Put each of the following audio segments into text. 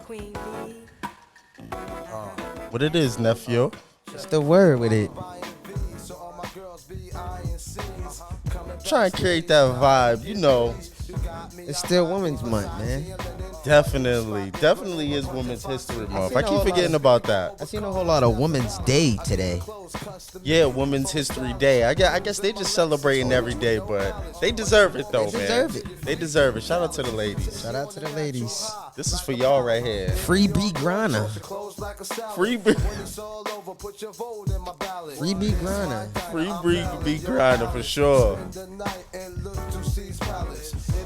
Queen Bee. What it is, nephew? What's the word with it? Trying to create that vibe, you know. It's still Women's Month, man. Definitely is Women's History Month. I keep forgetting about that. I seen a whole lot of Women's Day today. Yeah, Women's History Day. I guess they just celebrating every day, but they deserve it though, They man. deserve it. They deserve it. Shout out to the ladies. Shout out to the ladies. This is for y'all right here. Free B Grana. Free B. Free B Grana. Free be grinding for sure.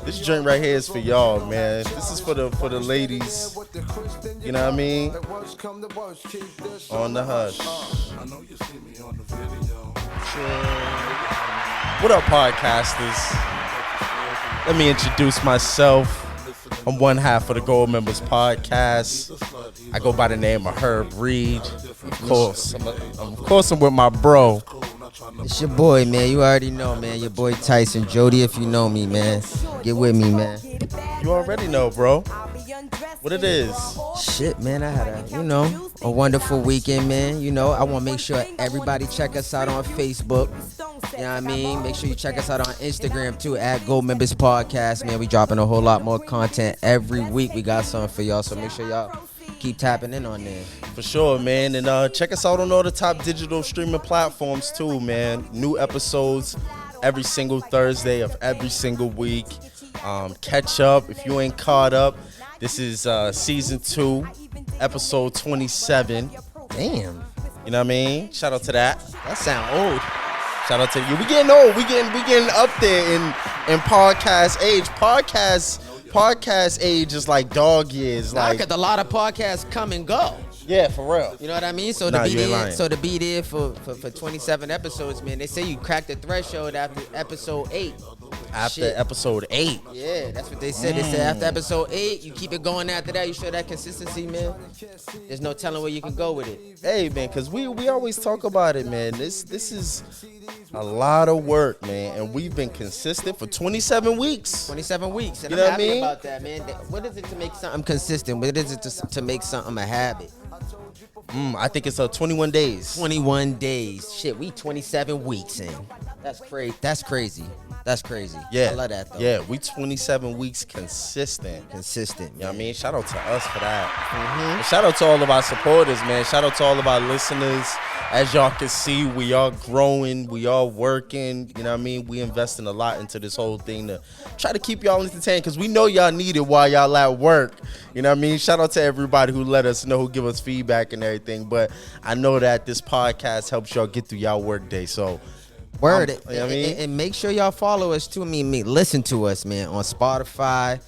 This joint right here is for y'all, man. This is for the ladies. You know what I mean? On the hush. What up, podcasters? Let me introduce myself. I'm one half of the Goldmembers Podcast. I go by the name of Herb Reed. Of course, I'm with my bro. It's your boy, man. You already know, man. Your boy Tyson. Jody, if you know me, man. Get with me, man. You already know, bro. What it is. Shit, man. I had a wonderful weekend, man. I want to make sure everybody check us out on Facebook. You know what I mean? Make sure you check us out on Instagram, too, at Goldmembers Podcast, man. We dropping a whole lot more content every week. We got something for y'all, so make sure y'all keep tapping in on there. For sure, man. And check us out on all the top digital streaming platforms, too, man. New episodes every single Thursday of every single week. Catch up if you ain't caught up. This is season 2, episode 27. Damn. You know what I mean? Shout out to that. That sound old. Shout out to you. We getting old. We getting up there in podcast age. Podcast age is like dog years. Like, a lot of podcasts come and go. Yeah, for real. You know what I mean? So to be there for 27 episodes, man, they say you cracked the threshold after episode 8. After episode 8. Yeah, that's what they said. They said after episode 8, you keep it going after that. You show that consistency, man. There's no telling where you can go with it. Hey, man, because we always talk about it, man. This is a lot of work, man, and we've been consistent for 27 weeks. 27 weeks, and you know I'm happy what I mean? about that, man. What is it to make something consistent? What is it to make something a habit? I think it's 21 days. 21 days. Shit, we 27 weeks in. That's crazy. Yeah. I love that, though. Yeah, we 27 weeks consistent. Consistent. You know what I mean? Shout out to us for that. And shout out to all of our supporters, man. Shout out to all of our listeners. As y'all can see, we are growing. We are working. You know what I mean? We investing a lot into this whole thing to try to keep y'all entertained because we know y'all need it while y'all at work. You know what I mean? Shout out to everybody who let us know, who give us feedback and everything. But I know that this podcast helps y'all get through y'all work day. So, word. You know what I mean? And make sure y'all follow us too. Listen to us, man, on Spotify,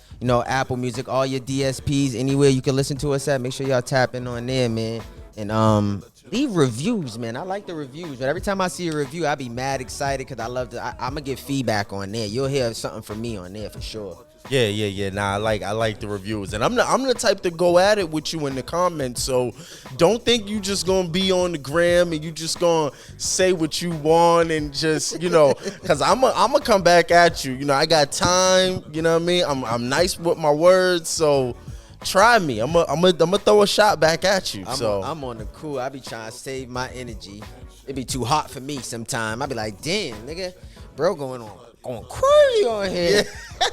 Apple Music, all your DSPs, anywhere you can listen to us at. Make sure y'all tap in on there, man. And leave reviews, man. I like the reviews, but every time I see a review, I be mad excited because I love to. I'm gonna get feedback on there. You'll hear something from me on there for sure. Yeah. Nah, I like the reviews, and I'm the type to go at it with you in the comments. So don't think you just gonna be on the gram and you just gonna say what you want and just because I'm gonna come back at you. I got time. You know what I mean? I'm nice with my words, so try me. I'm gonna throw a shot back at you. I'm on the cool. I be trying to save my energy. It be too hot for me sometime. I be like, damn, nigga, bro, going crazy on here. Yeah.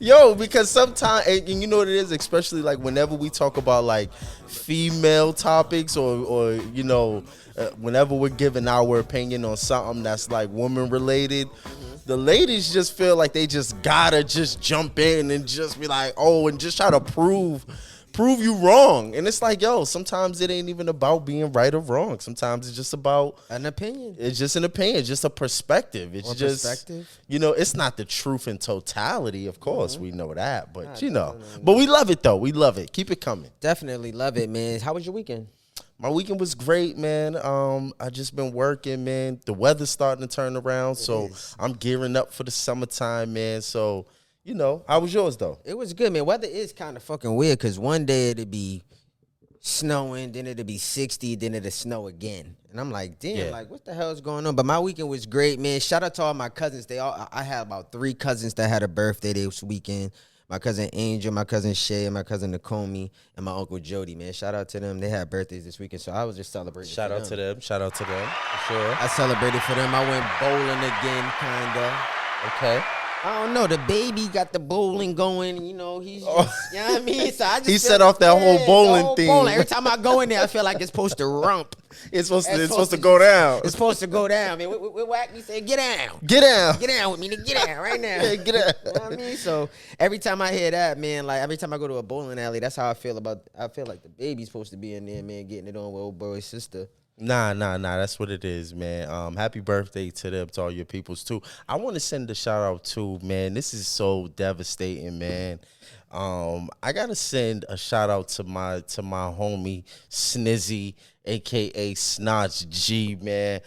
Yo, because sometimes, and you know what it is, especially like whenever we talk about like female topics or whenever we're giving our opinion on something that's like woman related, the ladies just feel like they just gotta just jump in and just be like, and just try to prove you wrong. And it's like, yo, sometimes it ain't even about being right or wrong. Sometimes it's just about an opinion. It's just an opinion. It's just a perspective. It's just perspective. It's not the truth in totality. Of course, we know that, but but we love it though. We love it. Keep it coming. Definitely love it, man. How was your weekend? My weekend was great, man. I just been working, man. The weather's starting to turn around, so I'm gearing up for the summertime, man. So, how was yours, though? It was good, man. Weather is kind of fucking weird because one day it'd be snowing, then it'd be 60, then it'd snow again. And I'm like, damn, like, what the hell is going on? But my weekend was great, man. Shout out to all my cousins. I had about 3 cousins that had a birthday this weekend. my cousin Angel, my cousin Shay, my cousin Nakomi, and my uncle Jody, man. Shout out to them. They had birthdays this weekend, so I was just celebrating. Shout out to them. Shout out to them. For sure. I celebrated for them. I went bowling again, kinda. Okay. I don't know. The baby got the bowling going. You know, he's just, you know what I mean? So I just He set off that whole bowling thing. Every time I go in there, I feel like it's supposed to rump. It's supposed to go down. It's supposed to go down. Man, we whack me say, get down. Get down. Get down with me. Get down right now. Yeah, get down. You know what I mean? So every time I hear that, man, like every time I go to a bowling alley, that's how I feel I feel like the baby's supposed to be in there, man, getting it on with old boy's sister. Nah. That's what it is, man. Happy birthday to them, to all your peoples too. I want to send a shout out too, man. This is so devastating, man. I gotta send a shout out to my homie Snizzy, aka Snotch G, man.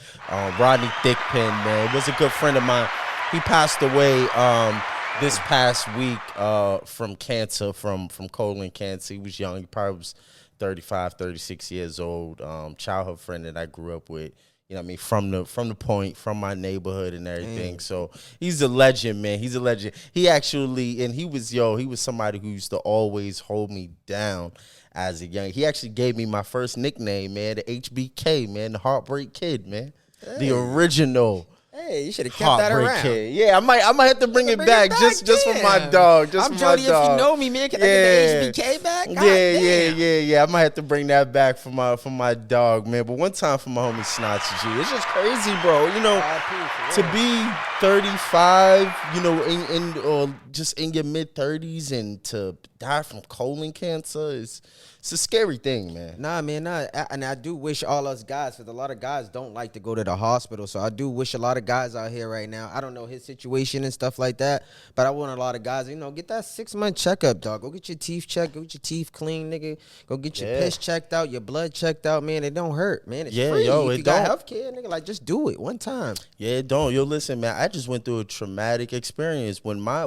Rodney Thickpen, man, was a good friend of mine. He passed away this past week from cancer, from colon cancer. He was young. He probably was 35, 36 years old, childhood friend that I grew up with, you know what I mean, from the point, from my neighborhood and everything. So he's a legend, man. He's a legend. He actually, and he was somebody who used to always hold me down as a young. He actually gave me my first nickname, man, the HBK, man, the Heartbreak Kid, man. Hey. The original. Hey, you should have kept that around. Kid. Yeah, I might have to bring it back just for my dog. I'm Jody. If you know me, man, can I get the HBK back? Yeah. I might have to bring that back for my dog, man. But one time for my homie Snotch G. It's just crazy, bro. You know, to be 35, you know, in or just in your mid 30s and to die from colon cancer it's a scary thing, man. Nah, man, and I do wish all us guys, because a lot of guys don't like to go to the hospital, so I do wish a lot of guys out here right now, I don't know his situation and stuff like that, but I want a lot of guys, you know, get that 6-month checkup, dog. Go get your teeth checked, go get your teeth clean, nigga. Go get your piss checked out, your blood checked out, man. It don't hurt, man. It's free. If you got healthcare, nigga, like, just do it one time. Yeah, it don't. Yo, listen, man, I just went through a traumatic experience. When my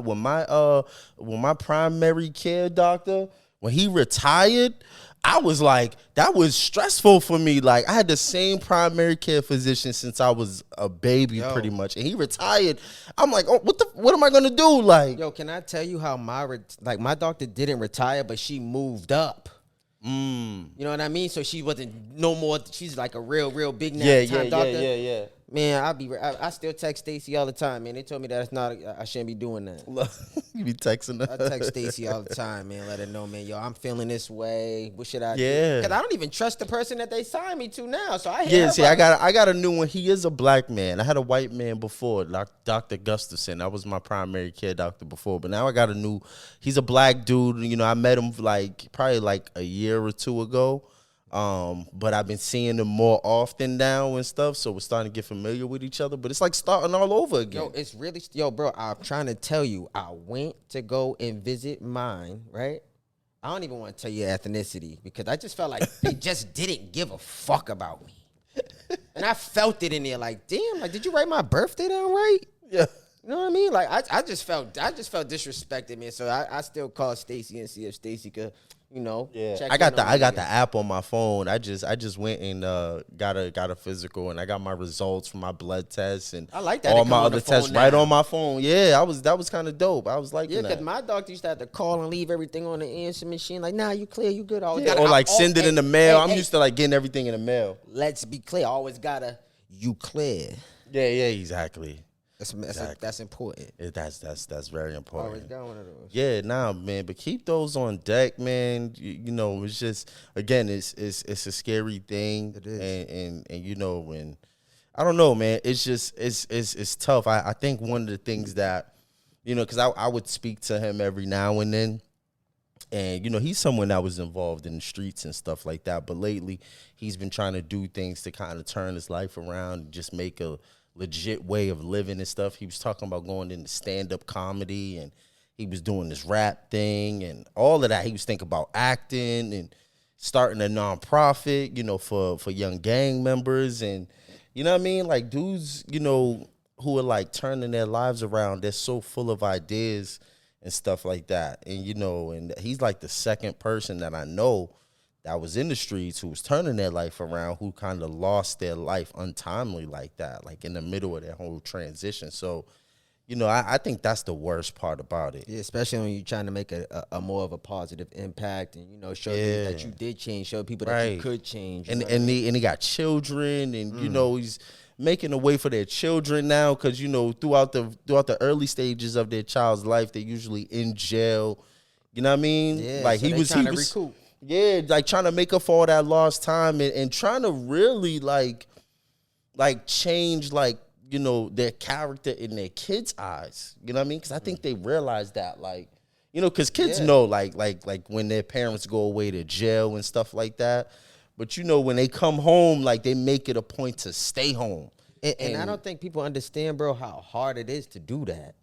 primary care doctor, when he retired, I was like, that was stressful for me. Like, I had the same primary care physician since I was a baby, pretty much, and he retired. I'm like, oh, what am I gonna do? Like, yo, can I tell you how my doctor didn't retire, but she moved up. You know what I mean? So she wasn't no more. She's like a real big time doctor. Yeah. Man, I still text Stacy all the time, man. They told me that I shouldn't be doing that. You be texting her. I text Stacy all the time, man. Let her know, man. Yo, I'm feeling this way. What should I do? Because I don't even trust the person that they signed me to now. So I got a new one. He is a black man. I had a white man before, like Dr. Gustafson. That was my primary care doctor before. But now I got a new. He's a black dude. You know, I met him probably like a year or two ago. But I've been seeing them more often now and stuff, so we're starting to get familiar with each other. But it's like starting all over again. Yo, it's really, bro, I'm trying to tell you, I went to go and visit mine, right? I don't even want to tell you ethnicity because I just felt like they just didn't give a fuck about me. And I felt it in there like, damn, like, did you write my birthday down right? Yeah. You know what I mean? Like, I just felt disrespected, man. So I still call Stacy and see if Stacy could, you know, check I got the app on my phone. I just went and got a physical, and I got my results from my blood tests and I like that. all my other tests right on my phone. Yeah, that was kind of dope. I was like, because my doctor used to have to call and leave everything on the answer machine. Like, nah, you clear, you good. Or like send it in the mail. I'm used to like getting everything in the mail. Let's be clear. I always gotta you clear. Yeah, exactly. That's important. That's very important. Always got one of those. Yeah, man. But keep those on deck, man. You know, it's just again, it's a scary thing. It is. And you know, and I don't know, man. It's just it's tough. I think one of the things that, you know, because I would speak to him every now and then. And, you know, he's someone that was involved in the streets and stuff like that. But lately, he's been trying to do things to kind of turn his life around and just make a legit way of living and stuff. He was talking about going into stand-up comedy, and he was doing this rap thing and all of that. He was thinking about acting and starting a nonprofit, you know, for young gang members. And, you know what I mean? Like, dudes, you know, who are, like, turning their lives around, they're so full of ideas and stuff like that. And, you know, and he's, like, the second person that I know that was in the streets who was turning their life around, who kind of lost their life untimely like that, like in the middle of their whole transition. So, I think that's the worst part about it. Yeah, especially when you're trying to make a more of a positive impact and, show people that you did change, show people that you could change. And he got children and, he's making a way for their children now because, throughout the early stages of their child's life, they're usually in jail. You know what I mean? Yeah, like so he was recoup. Yeah, like trying to make up for all that lost time and trying to really like change their character in their kids' eyes. You know what I mean? Because I think they realize that, because kids know, like when their parents go away to jail and stuff like that. But, when they come home, they make it a point to stay home. And I don't think people understand, bro, how hard it is to do that.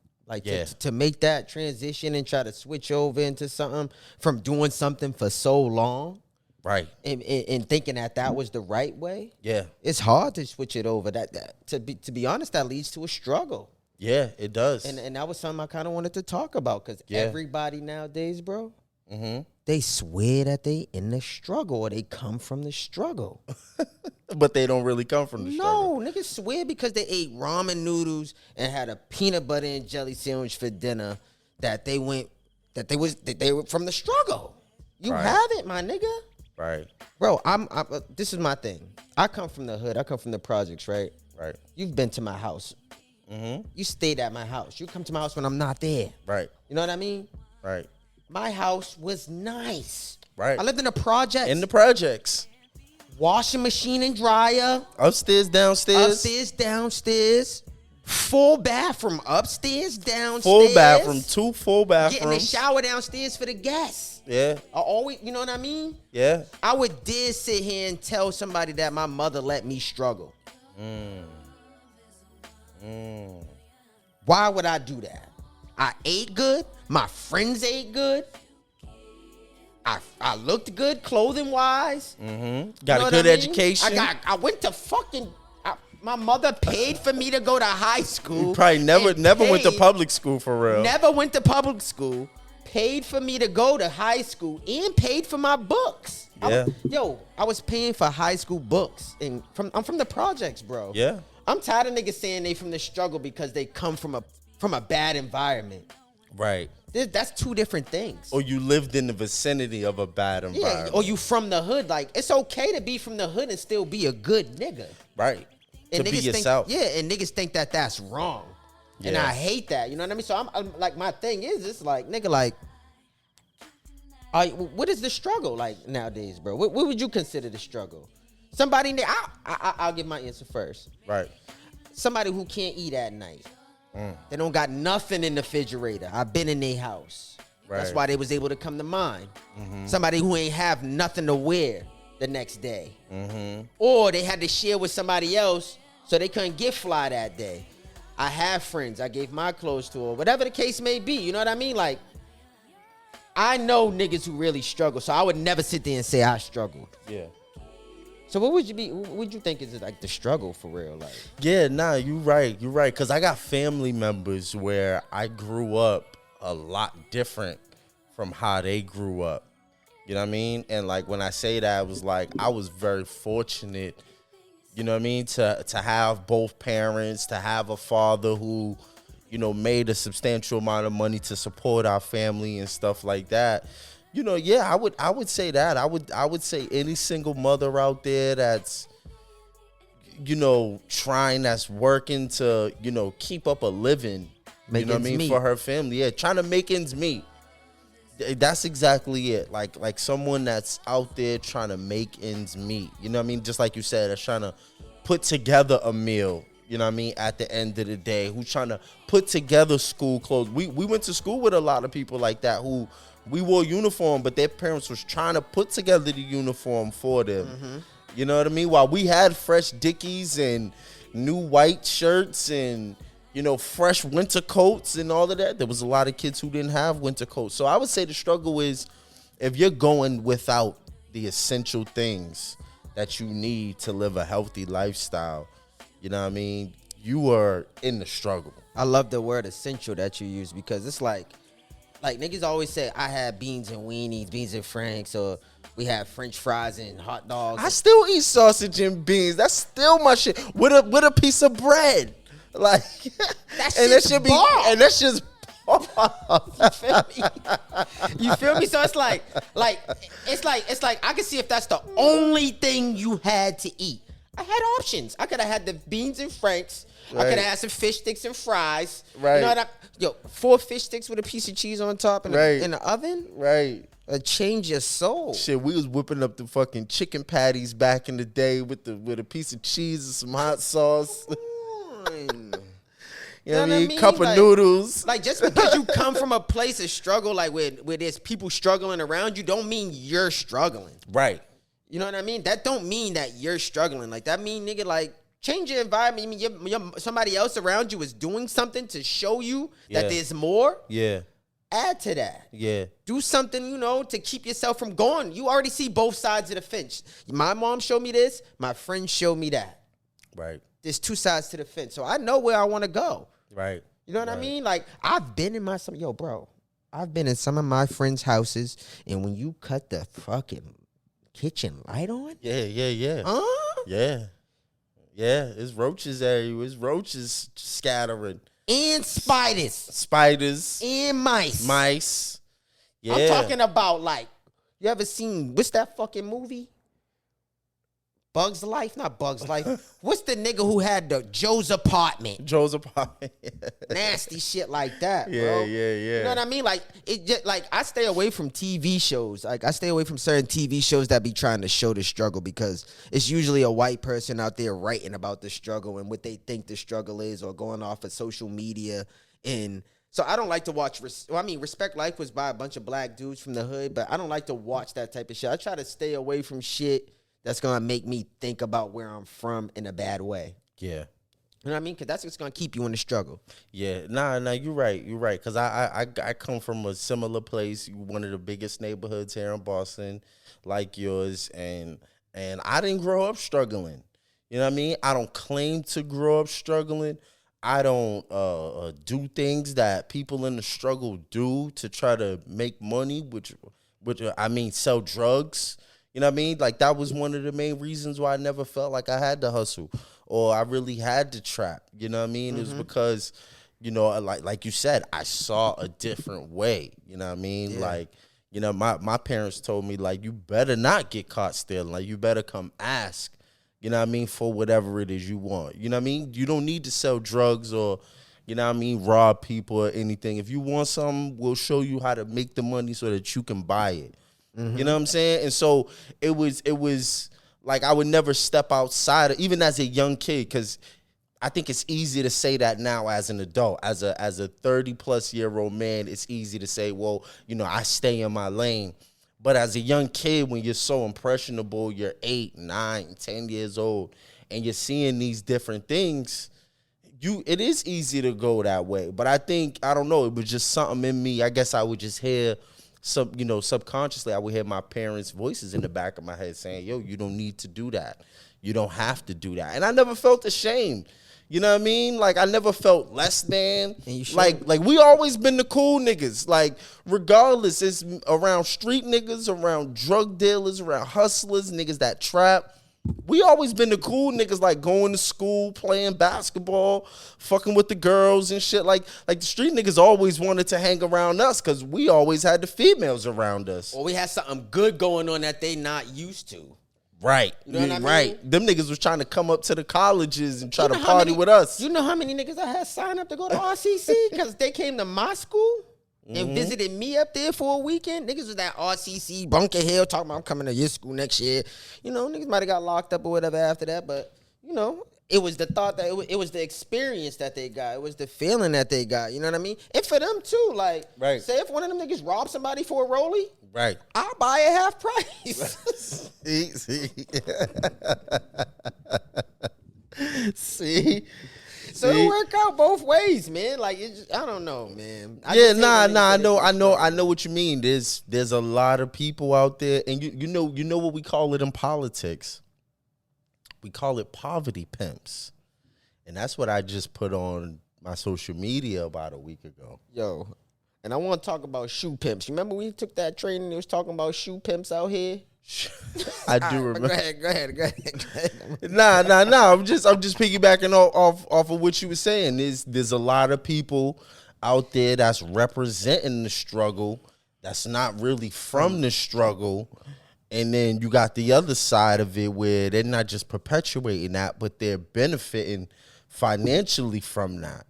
To make that transition and try to switch over into something from doing something for so long. Right. And thinking that was the right way. Yeah. It's hard to switch it over. To be honest, that leads to a struggle. Yeah, it does. And that was something I kind of wanted to talk about because everybody nowadays, bro, they swear that they in the struggle or they come from the struggle. But they don't really come from the struggle. No, niggas swear because they ate ramen noodles and had a peanut butter and jelly sandwich for dinner that they were from the struggle. You haven't, my nigga. Right. Bro, this is my thing. I come from the hood. I come from the projects, right? Right. You've been to my house. You stayed at my house. You come to my house when I'm not there. Right. You know what I mean? Right. My house was nice. Right. I lived in the projects. In the projects. Washing machine and dryer. Upstairs, downstairs. Upstairs, downstairs. Full bathroom. Upstairs, downstairs. Full bathroom. 2 full bathrooms. Getting a shower downstairs for the guests. Yeah. I always, you know what I mean? Yeah. I would dare sit here and tell somebody that my mother let me struggle. Why would I do that? I ate good. My friends ate good. I looked good clothing wise. Got a good education. I went to fucking. My mother paid for me to go to high school. You probably never went to public school for real. Never went to public school. Paid for me to go to high school and paid for my books. Yeah. I was paying for high school books and I'm from the projects, bro. Yeah. I'm tired of niggas saying they from the struggle because they come from a bad environment. Right. That's 2 different things. Or you lived in the vicinity of a bad environment. Yeah, or you from the hood. Like, it's okay to be from the hood and still be a good nigga. Right. And to be niggas yourself. and niggas think that that's wrong. Yeah. And I hate that. You know what I mean? So I'm like, my thing is, it's like, nigga, like, what is the struggle like nowadays, bro? What would you consider the struggle? Somebody, I'll give my answer first. Right. Somebody who can't eat at night. They don't got nothing in the refrigerator. I've been in their house. Right. That's why they was able to come to mine. Somebody who ain't have nothing to wear the next day. Or they had to share with somebody else so they couldn't get fly that day. I have friends. I gave my clothes to, or whatever the case may be. You know what I mean? Like, I know niggas who really struggle, so I would never sit there and say I struggled. Yeah. So what would you think is like the struggle for real? Like, yeah, nah, you right. Cause I got family members where I grew up a lot different from how they grew up. You know what I mean? And like when I say that, I was like, I was very fortunate, you know what I mean, to have both parents, to have a father who, made a substantial amount of money to support our family and stuff like that. I would say that. I would say any single mother out there that's, trying, that's working to, keep up a living, for her family. Yeah, trying to make ends meet. That's exactly it. Like someone that's out there trying to make ends meet. You know what I mean? Just like you said, that's trying to put together a meal. You know what I mean? At the end of the day, who's trying to put together school clothes. We went to school with a lot of people like that who we wore uniform, but their parents was trying to put together the uniform for them. You know what I mean? While we had fresh Dickies and new white shirts and, fresh winter coats and all of that, there was a lot of kids who didn't have winter coats. So I would say the struggle is if you're going without the essential things that you need to live a healthy lifestyle, you know what I mean? You are in the struggle. I love the word essential that you use because it's like niggas always say I had beans and weenies, beans and franks, or we have French fries and hot dogs. I still eat sausage and beans. That's still my shit with a piece of bread. Like shit's bar. and that's just You feel me? So it's like I can see if that's the only thing you had to eat. I had options. I could have had the beans and franks. I could have had some fish sticks and fries. Right. You know what? 4 fish sticks with a piece of cheese on top in the oven. Right. Change your soul. Shit, we was whipping up the fucking chicken patties back in the day with a piece of cheese and some hot sauce. You know what I mean? Cup of noodles. Like, just because you come from a place of struggle, like where there's people struggling around you, don't mean you're struggling. Right. You know what I mean? That don't mean that you're struggling. Like, that mean, nigga, like, change your environment. I mean, somebody else around you is doing something to show you that there's more. Yeah. Add to that. Yeah. Do something, to keep yourself from going. You already see both sides of the fence. My mom showed me this. My friend showed me that. Right. There's 2 sides to the fence. So I know where I want to go. Right. You know what I mean? Like, I've been in I've been in some of my friends' houses, and when you cut the fucking kitchen light on. Yeah. Yeah. Yeah. It's roaches everywhere. It's roaches scattering. And spiders. Spiders. And mice. Mice. Yeah. I'm talking about, like, you ever seen, what's that fucking movie? Bugs Life? Not Bugs Life. What's the nigga who had the Joe's Apartment? Joe's Apartment. Nasty shit like that, bro. Yeah. You know what I mean? Like, it just, like, I stay away from TV shows. Like, I stay away from certain TV shows that be trying to show the struggle, because it's usually a white person out there writing about the struggle and what they think the struggle is, or going off of social media. And so I don't like to watch, Respect Life was by a bunch of black dudes from the hood, but I don't like to watch that type of shit. I try to stay away from shit that's going to make me think about where I'm from in a bad way. Yeah. You know what I mean? Because that's what's going to keep you in the struggle. Yeah. Nah, you're right. You're right. Because I come from a similar place, one of the biggest neighborhoods here in Boston, like yours, and I didn't grow up struggling. You know what I mean? I don't claim to grow up struggling. I don't do things that people in the struggle do to try to make money, which I mean, sell drugs. You know what I mean? Like, that was one of the main reasons why I never felt like I had to hustle or I really had to trap. You know what I mean? It was because, like you said, I saw a different way. You know what I mean? Yeah. Like, my parents told me, like, you better not get caught stealing. Like, you better come ask, you know what I mean, for whatever it is you want. You know what I mean? You don't need to sell drugs or, you know what I mean, rob people or anything. If you want something, we'll show you how to make the money so that you can buy it. Mm-hmm. You know what I'm saying? And so it was like I would never step outside, even as a young kid, because I think it's easy to say that now as an adult. As a 30-plus-year-old man, it's easy to say, well, I stay in my lane. But as a young kid, when you're so impressionable, you're 8, 9, 10 years old, and you're seeing these different things, it is easy to go that way. But I think, I don't know, it was just something in me. I guess I would just hear subconsciously, I would hear my parents' voices in the back of my head saying, yo, you don't need to do that. You don't have to do that. And I never felt ashamed. You know what I mean? Like, I never felt less than. Like we always been the cool niggas. Like, regardless, it's around street niggas, around drug dealers, around hustlers, niggas that trap. We always been the cool niggas, like going to school, playing basketball, fucking with the girls and shit. Like the street niggas always wanted to hang around us because we always had the females around us. Or we had something good going on that they not used to. Right. You know what I mean? Right. Them niggas was trying to come up to the colleges and try to party with us. You know how many niggas I had signed up to go to RCC because they came to my school? And visited me up there for a weekend. Niggas was at RCC, Bunker Hill, talking about I'm coming to your school next year. Niggas might have got locked up or whatever after that, but, it was the thought that it was the experience that they got. It was the feeling that they got. You know what I mean? And for them, too, like, say if one of them niggas robbed somebody for a rollie, right, I'll buy it half price. See? So it work out both ways, man. Like, I don't know, man. I know what you mean. There's a lot of people out there, and you know what we call it in politics. We call it poverty pimps, and that's what I just put on my social media about a week ago. Yo, and I want to talk about shoe pimps. You remember we took that training? It was talking about shoe pimps out here. I do remember. Go ahead. Nah. I'm just piggybacking off of what you were saying. There's a lot of people out there that's representing the struggle that's not really from the struggle. And then you got the other side of it where they're not just perpetuating that, but they're benefiting financially from that.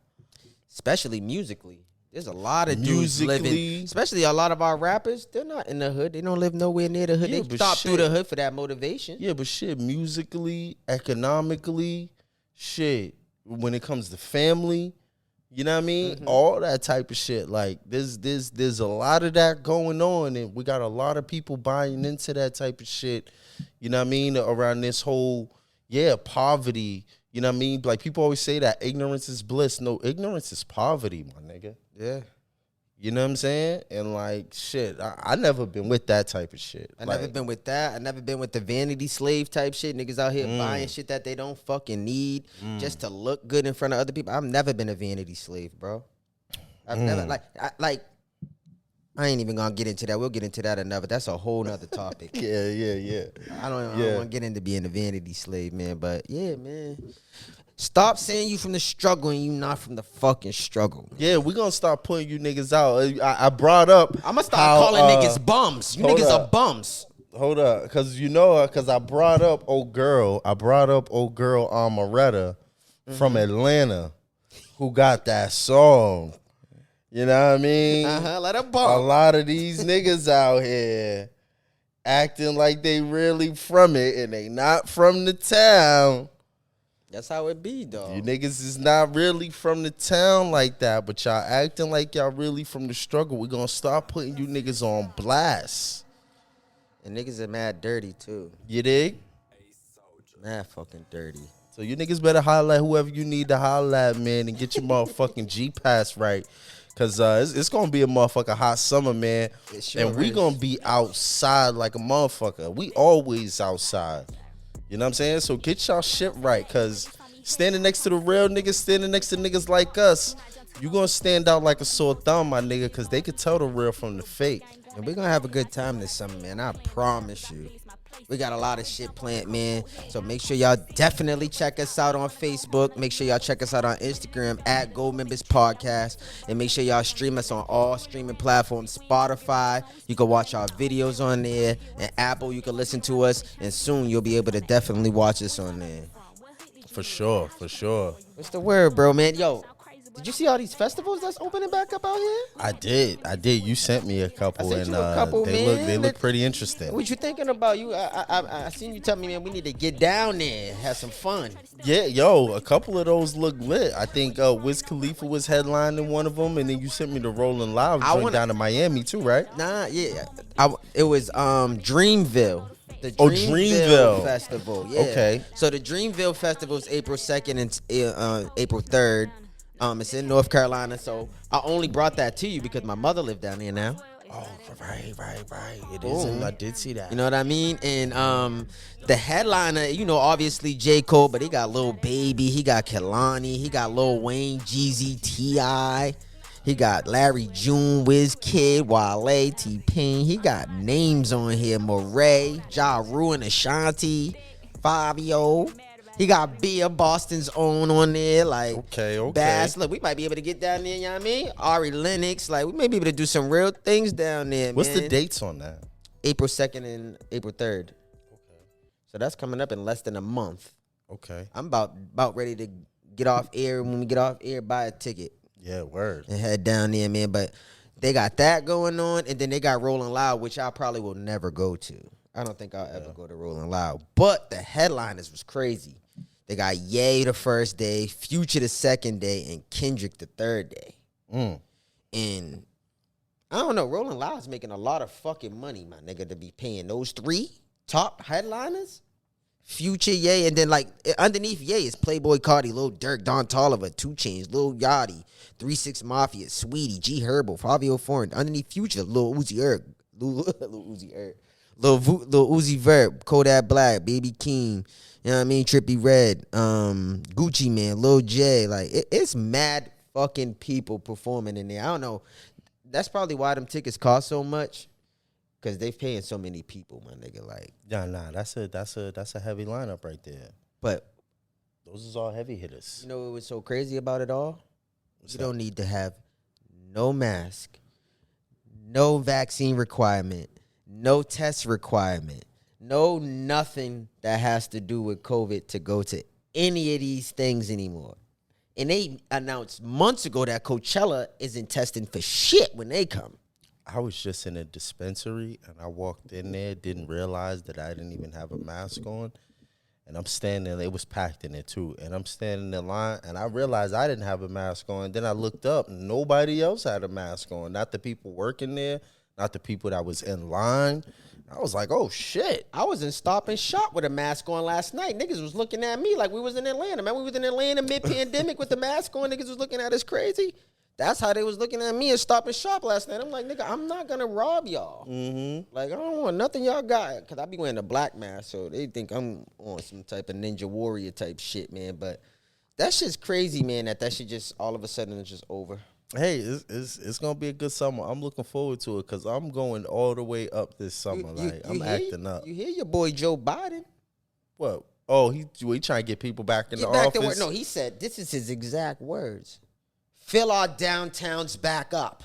Especially musically. There's a lot of dudes living, especially a lot of our rappers, they're not in the hood. They don't live nowhere near the hood. Yeah, they stop through the hood for that motivation. Yeah, but shit, musically, economically, shit, when it comes to family, you know what I mean? Mm-hmm. All that type of shit. Like, there's a lot of that going on, and we got a lot of people buying into that type of shit, you know what I mean, around this whole, poverty. You know what I mean? Like, people always say that ignorance is bliss. No, ignorance is poverty, my nigga. Yeah. You know what I'm saying? And, like, shit, I never been with that type of shit. I never been with that. I never been with the vanity slave type shit. Niggas out here buying shit that they don't fucking need just to look good in front of other people. I've never been a vanity slave, bro. I've never, I ain't even gonna get into that. We'll get into that another. That's a whole nother topic. Yeah. I don't want to get into being a vanity slave, man. But yeah, man. Stop saying you from the struggle and you not from the fucking struggle. Yeah, we're gonna start putting you niggas out. I brought up. I'm gonna start calling niggas bums. You niggas are bums. Hold up, cause I brought up old girl. Amaretta from Atlanta, who got that song. You know what I mean? Let them bump. A lot of these niggas out here acting like they really from it and they not from the town. That's how it be, dog. You niggas is not really from the town like that, but y'all acting like y'all really from the struggle. We're gonna start putting you niggas on blast. And niggas are mad dirty, too. You dig? Mad fucking dirty. So you niggas better holler at whoever you need to holler at, man, and get your motherfucking G-Pass right. Because it's going to be a motherfucking hot summer, man. Sure and we going to be outside like a motherfucker. We always outside. You know what I'm saying? So get y'all shit right. Because standing next to the real niggas, standing next to niggas like us, you going to stand out like a sore thumb, my nigga, because they could tell the real from the fake. And we're going to have a good time this summer, man. I promise you. We got a lot of shit planned, man. So make sure y'all definitely check us out on Facebook. Make sure y'all check us out on Instagram at Goldmembers Podcast. And make sure y'all stream us on all streaming platforms. Spotify, you can watch our videos on there. And Apple, you can listen to us. And soon you'll be able to definitely watch us on there. For sure. What's the word, bro, man? Yo, did you see all these festivals that's opening back up out here? I did. You sent me a couple, I sent you a couple, man. They look pretty interesting. What you thinking about? I seen you tell me, man, we need to get down there, have some fun. Yeah, yo, a couple of those look lit. I think Wiz Khalifa was headlining one of them, and then you sent me the Rolling Loud joint down in Miami too, right? Nah, yeah. It was Dreamville. The Dreamville Festival. Yeah. Okay. So the Dreamville Festival is April 2nd and April 3rd. It's in North Carolina, so I only brought that to you because my mother lived down there now. Oh, right. It is. I did see that. You know what I mean? And the headliner, obviously J. Cole, but he got Lil Baby, he got Kehlani, he got Lil Wayne, Jeezy, T.I., he got Larry June, Wizkid, Wale, T-Pain. He got names on here, Moray, Ja Rule and Ashanti, Fabio. He got Bia, Boston's own, on there. Like, okay. Bass. Look, we might be able to get down there, you know what I mean? Ari Lennox. Like, we may be able to do some real things down there, What's man. the dates on that? April 2nd and April 3rd. Okay. So that's coming up in less than a month. Okay. I'm about ready to get off air. When we get off air, buy a ticket. Yeah, word. And head down there, man. But they got that going on, and then they got Rolling Loud, which I probably will never go to. I don't think I'll ever go to Rolling Loud. But the headliners was crazy. They got Ye the first day, Future the second day, and Kendrick the third day. And I don't know, Rolling Loud's making a lot of fucking money, my nigga, to be paying those three top headliners. Future, Ye, and then like underneath Ye is Playboy Cardi, Lil Durk, Don Toliver, 2 Chainz, Lil Yachty, 3 6 Mafia, Sweetie, G Herbo, Fabio Foreign. Underneath Future, Lil Uzi Vert, Kodak Black, Baby Keem. You know what I mean? Trippie Redd, Gucci Man, Lil J. Like, it's mad fucking people performing in there. I don't know. That's probably why them tickets cost so much. Because they paying so many people, my nigga. Like, Nah, that's a heavy lineup right there. but Those is all heavy hitters. you know what was so crazy about it all? What's You that? don't need to have no mask, no vaccine requirement, no test requirement, no nothing that has to do with COVID to go to any of these things anymore. And they announced months ago that Coachella isn't testing for shit when they come. I was just in a dispensary and I walked in there, didn't realize that I didn't even have a mask on. And I'm standing, it was packed in there too. And I'm standing in line and I realized I didn't have a mask on. Then I looked up, nobody else had a mask on. Not the people working there, not the people that was in line. I was like, oh shit. I was in Stop and Shop with a mask on last night. Niggas was looking at me like we was in Atlanta. Man, we was in Atlanta mid-pandemic with the mask on. Niggas was looking at us crazy. That's how they was looking at me at Stop and Shop last night. I'm like, nigga, I'm not going to rob y'all. Mm-hmm. Like, I don't want nothing y'all got. Because I be wearing a black mask, so they think I'm on some type of Ninja Warrior type shit, man. But that shit's crazy, man, that shit just all of a sudden is just over. Hey, it's gonna be a good summer. I'm looking forward to it because I'm going all the way up this summer. I'm acting up. You hear your boy Joe Biden? What? Oh, he trying to get people back in the Get back office. to work. No, he said, this is his exact words. Fill our downtowns back up.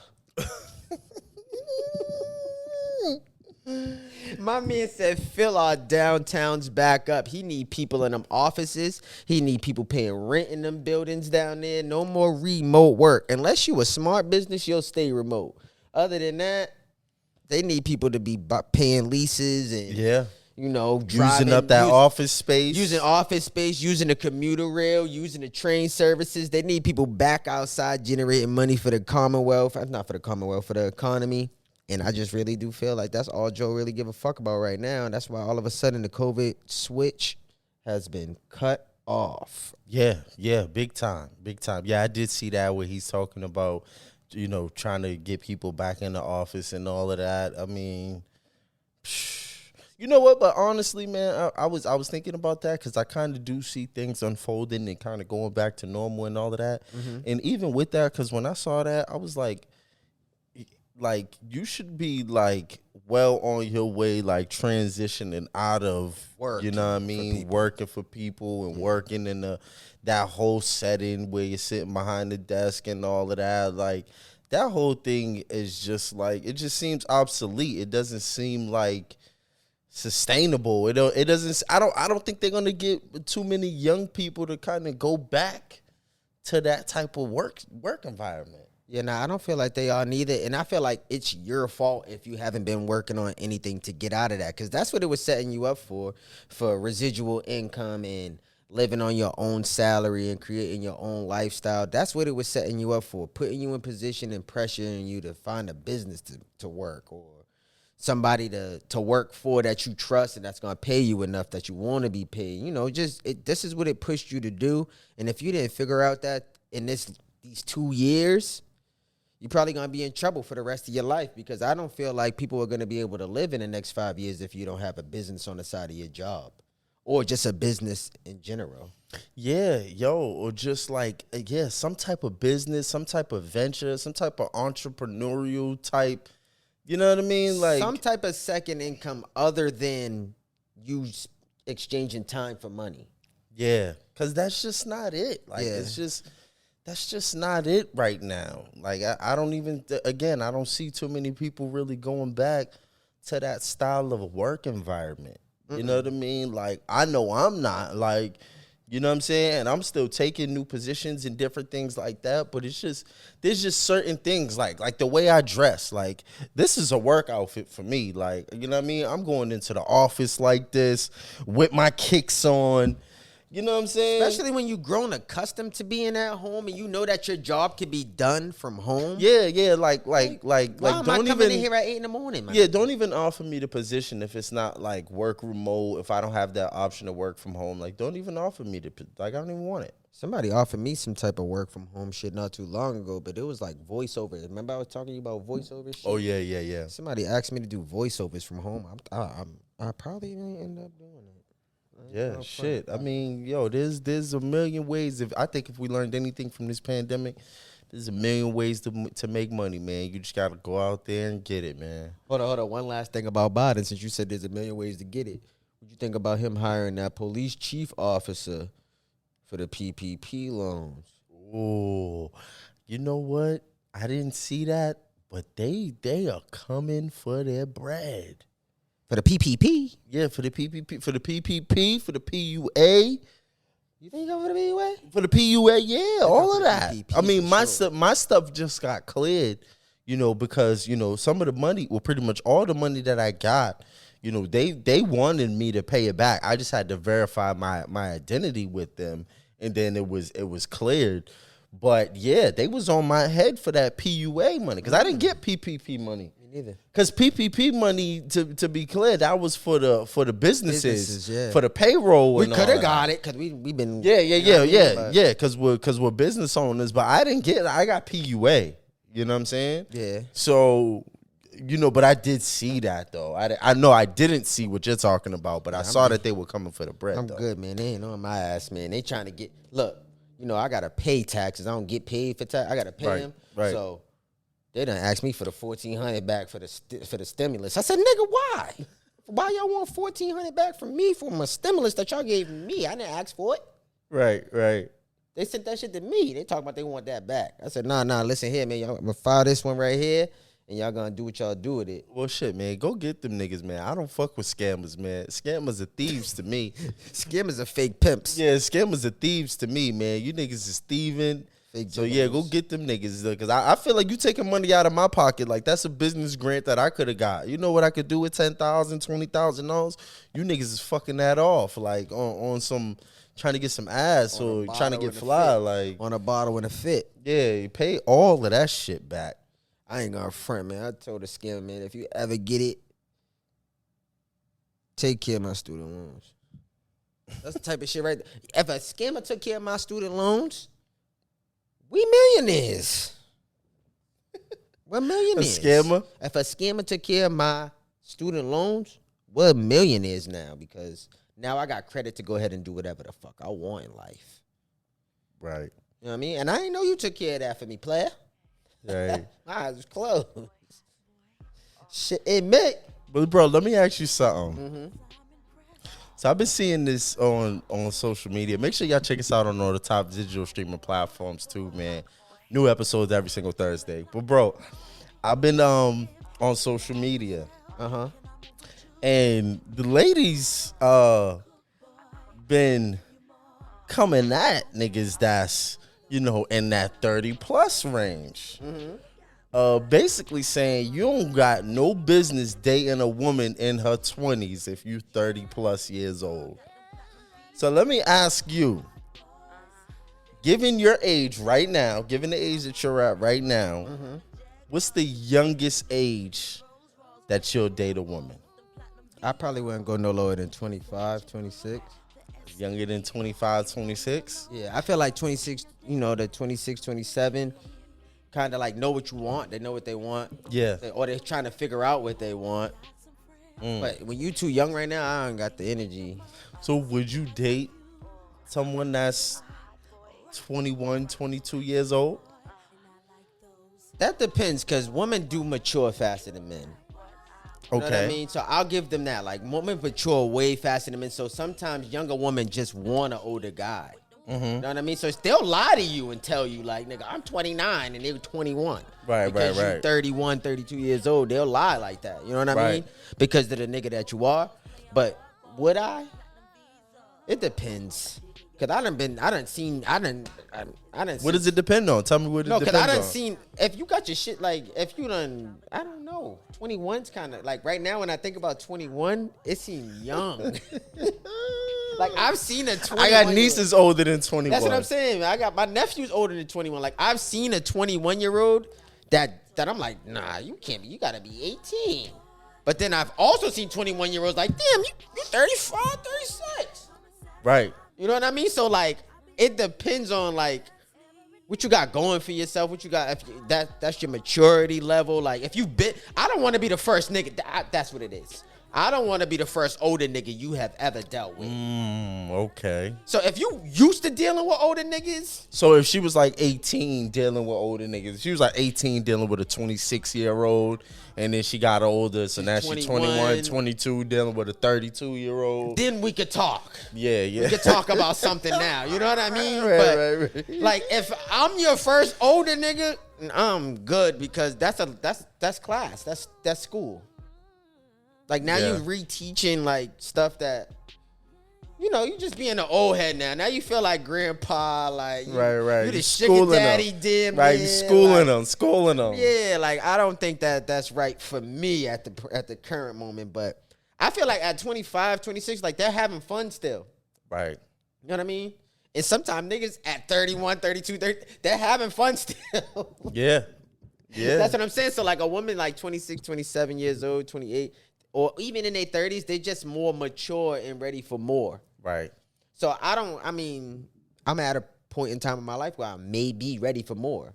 My man said, fill our downtowns back up. He need people in them offices. He need people paying rent in them buildings down there. No more remote work. Unless you a smart business, you'll stay remote. Other than that, they need people to be paying leases and, you know, using up that office space. Using office space, using the commuter rail, using the train services. They need people back outside generating money for the Commonwealth. Not for the Commonwealth, for the economy. And I just really do feel like that's all Joe really give a fuck about right now. And that's why all of a sudden the COVID switch has been cut off. Yeah, big time. Yeah, I did see that where he's talking about, you know, trying to get people back in the office and all of that. I mean, you know what? But honestly, man, I was thinking about that because I kind of do see things unfolding and kind of going back to normal and all of that. Mm-hmm. And even with that, because when I saw that, I was like, you should be like well on your way, like transitioning out of work, you know what I mean, working for people and working in that whole setting where you're sitting behind the desk and all of that. Like that whole thing is just like, it just seems obsolete. It doesn't seem like sustainable. It doesn't. I don't think they're gonna get too many young people to kind of go back to that type of work environment. Yeah, nah, I don't feel like they are neither. And I feel like it's your fault if you haven't been working on anything to get out of that. Because that's what it was setting you up for residual income and living on your own salary and creating your own lifestyle. That's what it was setting you up for, putting you in position and pressuring you to find a business to work or somebody to work for that you trust and that's going to pay you enough that you want to be paid. You know, this is what it pushed you to do. And if you didn't figure out that in these 2 years, you're probably going to be in trouble for the rest of your life because I don't feel like people are going to be able to live in the next 5 years if you don't have a business on the side of your job or just a business in general. Yeah, or just like, some type of business, some type of venture, some type of entrepreneurial type, you know what I mean? Like some type of second income other than you exchanging time for money. Yeah, because that's just not it. Like, that's just not it right now. Like, I don't even, again, I don't see too many people really going back to that style of work environment. You know what I mean? Like, I know I'm not. Like, you know what I'm saying? And I'm still taking new positions and different things like that. But it's just, there's just certain things, like the way I dress. Like, this is a work outfit for me. Like, you know what I mean? I'm going into the office like this with my kicks on. You know what I'm saying? Especially when you've grown accustomed to being at home and you know that your job can be done from home. Yeah, like why am I coming in here at 8 a.m, man? Yeah, don't even offer me the position if it's not like work remote, if I don't have that option to work from home. Like, don't even offer me I don't even want it. Somebody offered me some type of work from home shit not too long ago, but it was like voiceover. Remember I was talking to you about voiceover shit? Oh, yeah. Somebody asked me to do voiceovers from home. I probably ain't end up doing it. Yeah, shit. I mean, there's a million ways. I think if we learned anything from this pandemic, There's a million ways to make money, man. You just gotta go out there and get it, man. Hold on. One last thing about Biden, since you said there's a million ways to get it. What you think about him hiring that police chief officer for the PPP loans? Oh, you know what? I didn't see that, but they are coming for their bread. For the PPP? Yeah, for the PPP, for the PUA. You think over the PUA? For the PUA, yeah, all of that. PPP I mean, for sure. my stuff just got cleared, because some of the money, well, pretty much all the money that I got, they wanted me to pay it back. I just had to verify my identity with them, and then it was cleared. But yeah, they was on my head for that PUA money because I didn't get PPP money. Me neither. Because PPP money, to be clear, that was for the businesses, yeah. for the payroll. We and could all have that. got it because we've been. Yeah. Because we're business owners, but I didn't get it. I got PUA. You know what I'm saying? Yeah. So, but I did see that though. I know I didn't see what you're talking about, but I saw that they were coming for the bread. I'm though. good, man. They ain't on my ass, man. They trying to get. Look, I gotta pay taxes. I don't get paid for tax. I gotta pay them. Right. So they done asked me for the $1,400 back for the stimulus. I said, nigga, why? Why y'all want $1,400 back from me for my stimulus that y'all gave me? I didn't ask for it. Right. They sent that shit to me. They talking about they want that back. I said, nah, listen here, man. Y'all, I'm gonna file this one right here, and y'all gonna do what y'all do with it. Well, shit, man. Go get them niggas, man. I don't fuck with scammers, man. Scammers are thieves to me. Scammers are fake pimps. Yeah, scammers are thieves to me, man. You niggas is thieving. So, yeah, go get them niggas. Because I feel like you taking money out of my pocket. Like, that's a business grant that I could have got. You know what I could do with $10,000, $20,000? You niggas is fucking that off. Like, on some, trying to get some ass or trying to get fly. Like, on a bottle and a fit. Yeah, you pay all of that shit back. I ain't gonna front, man. I told the scammer, man, if you ever get it, take care of my student loans. That's the type of shit right there. If a scammer took care of my student loans, we millionaires. We're millionaires. A scammer? If a scammer took care of my student loans, we're millionaires now because now I got credit to go ahead and do whatever the fuck I want in life. Right. You know what I mean? And I didn't know you took care of that for me, player. Right. My eyes was closed. Shit, admit. But, bro, let me ask you something. Mm-hmm. So I've been seeing this on social media. Make sure y'all check us out on all the top digital streaming platforms too, man. New episodes every single Thursday. But bro, I've been on social media. Uh-huh. And the ladies been coming at niggas that's, in that 30 plus range. Mm-hmm. Basically saying you don't got no business dating a woman in her 20s if you 30 plus years old. So let me ask you, given your age right now, given the age that you're at right now, what's the youngest age that you'll date a woman? I probably wouldn't go no lower than 25, 26. Younger than 25, 26? Yeah, I feel like 26, the 26, 27, kind of like know what you want. They know what they want. Yeah. Or they're trying to figure out what they want. But when you too young right now, I don't got the energy. So would you date someone that's 21, 22 years old? That depends, because women do mature faster than men. You know what I mean? So I'll give them that. Like, women mature way faster than men. So sometimes younger women just want an older guy. You know what I mean? So they'll lie to you and tell you, like, nigga, I'm 29 and they're 21. Because you're 31, 32 years old. They'll lie like that. You know what I mean? Because of the nigga that you are. But would I? It depends. Because I done seen. What does it depend on? Tell me what it depends on. No, because I done seen, if you got your shit, like, if you done, I don't know. 21's kind of, like, right now when I think about 21, it seems young. Like, I've seen a 21. I got nieces older than 21. That's what I'm saying. I got my nephew's older than 21. Like, I've seen a 21-year-old that I'm like, nah, you can't be. You got to be 18. But then I've also seen 21-year-olds like, damn, you 35, 36. Right. You know what I mean? So, like, it depends on, like, what you got going for yourself, what you got, that's your maturity level. Like, if you've been, I don't want to be the first nigga, that's what it is. I don't want to be the first older nigga you have ever dealt with. Okay. So if you used to dealing with older niggas, So if she was like 18 dealing with older niggas, she was like 18 dealing with a 26-year-old, and then she got older, so now she's 21, 22 dealing with a 32-year-old. then we could talk. Yeah. We could talk about something now. You know what I mean? Right. Like if I'm your first older nigga, I'm good because that's class. That's school. Like now Yeah. you reteaching like stuff that, you know, you just being an old head now. Now you feel like grandpa, like Right. You the You sugar schooling daddy them. did, Right, you schooling them. Yeah, like I don't think that's right for me at the current moment. But I feel like at 25, 26, like they're having fun still. Right. You know what I mean? And sometimes niggas at 31, 32, 30, they're having fun still. Yeah. That's what I'm saying. So like a woman like 26, 27 years old, 28, or even in their 30s, they're just more mature and ready for more. Right. So I'm at a point in time in my life where I may be ready for more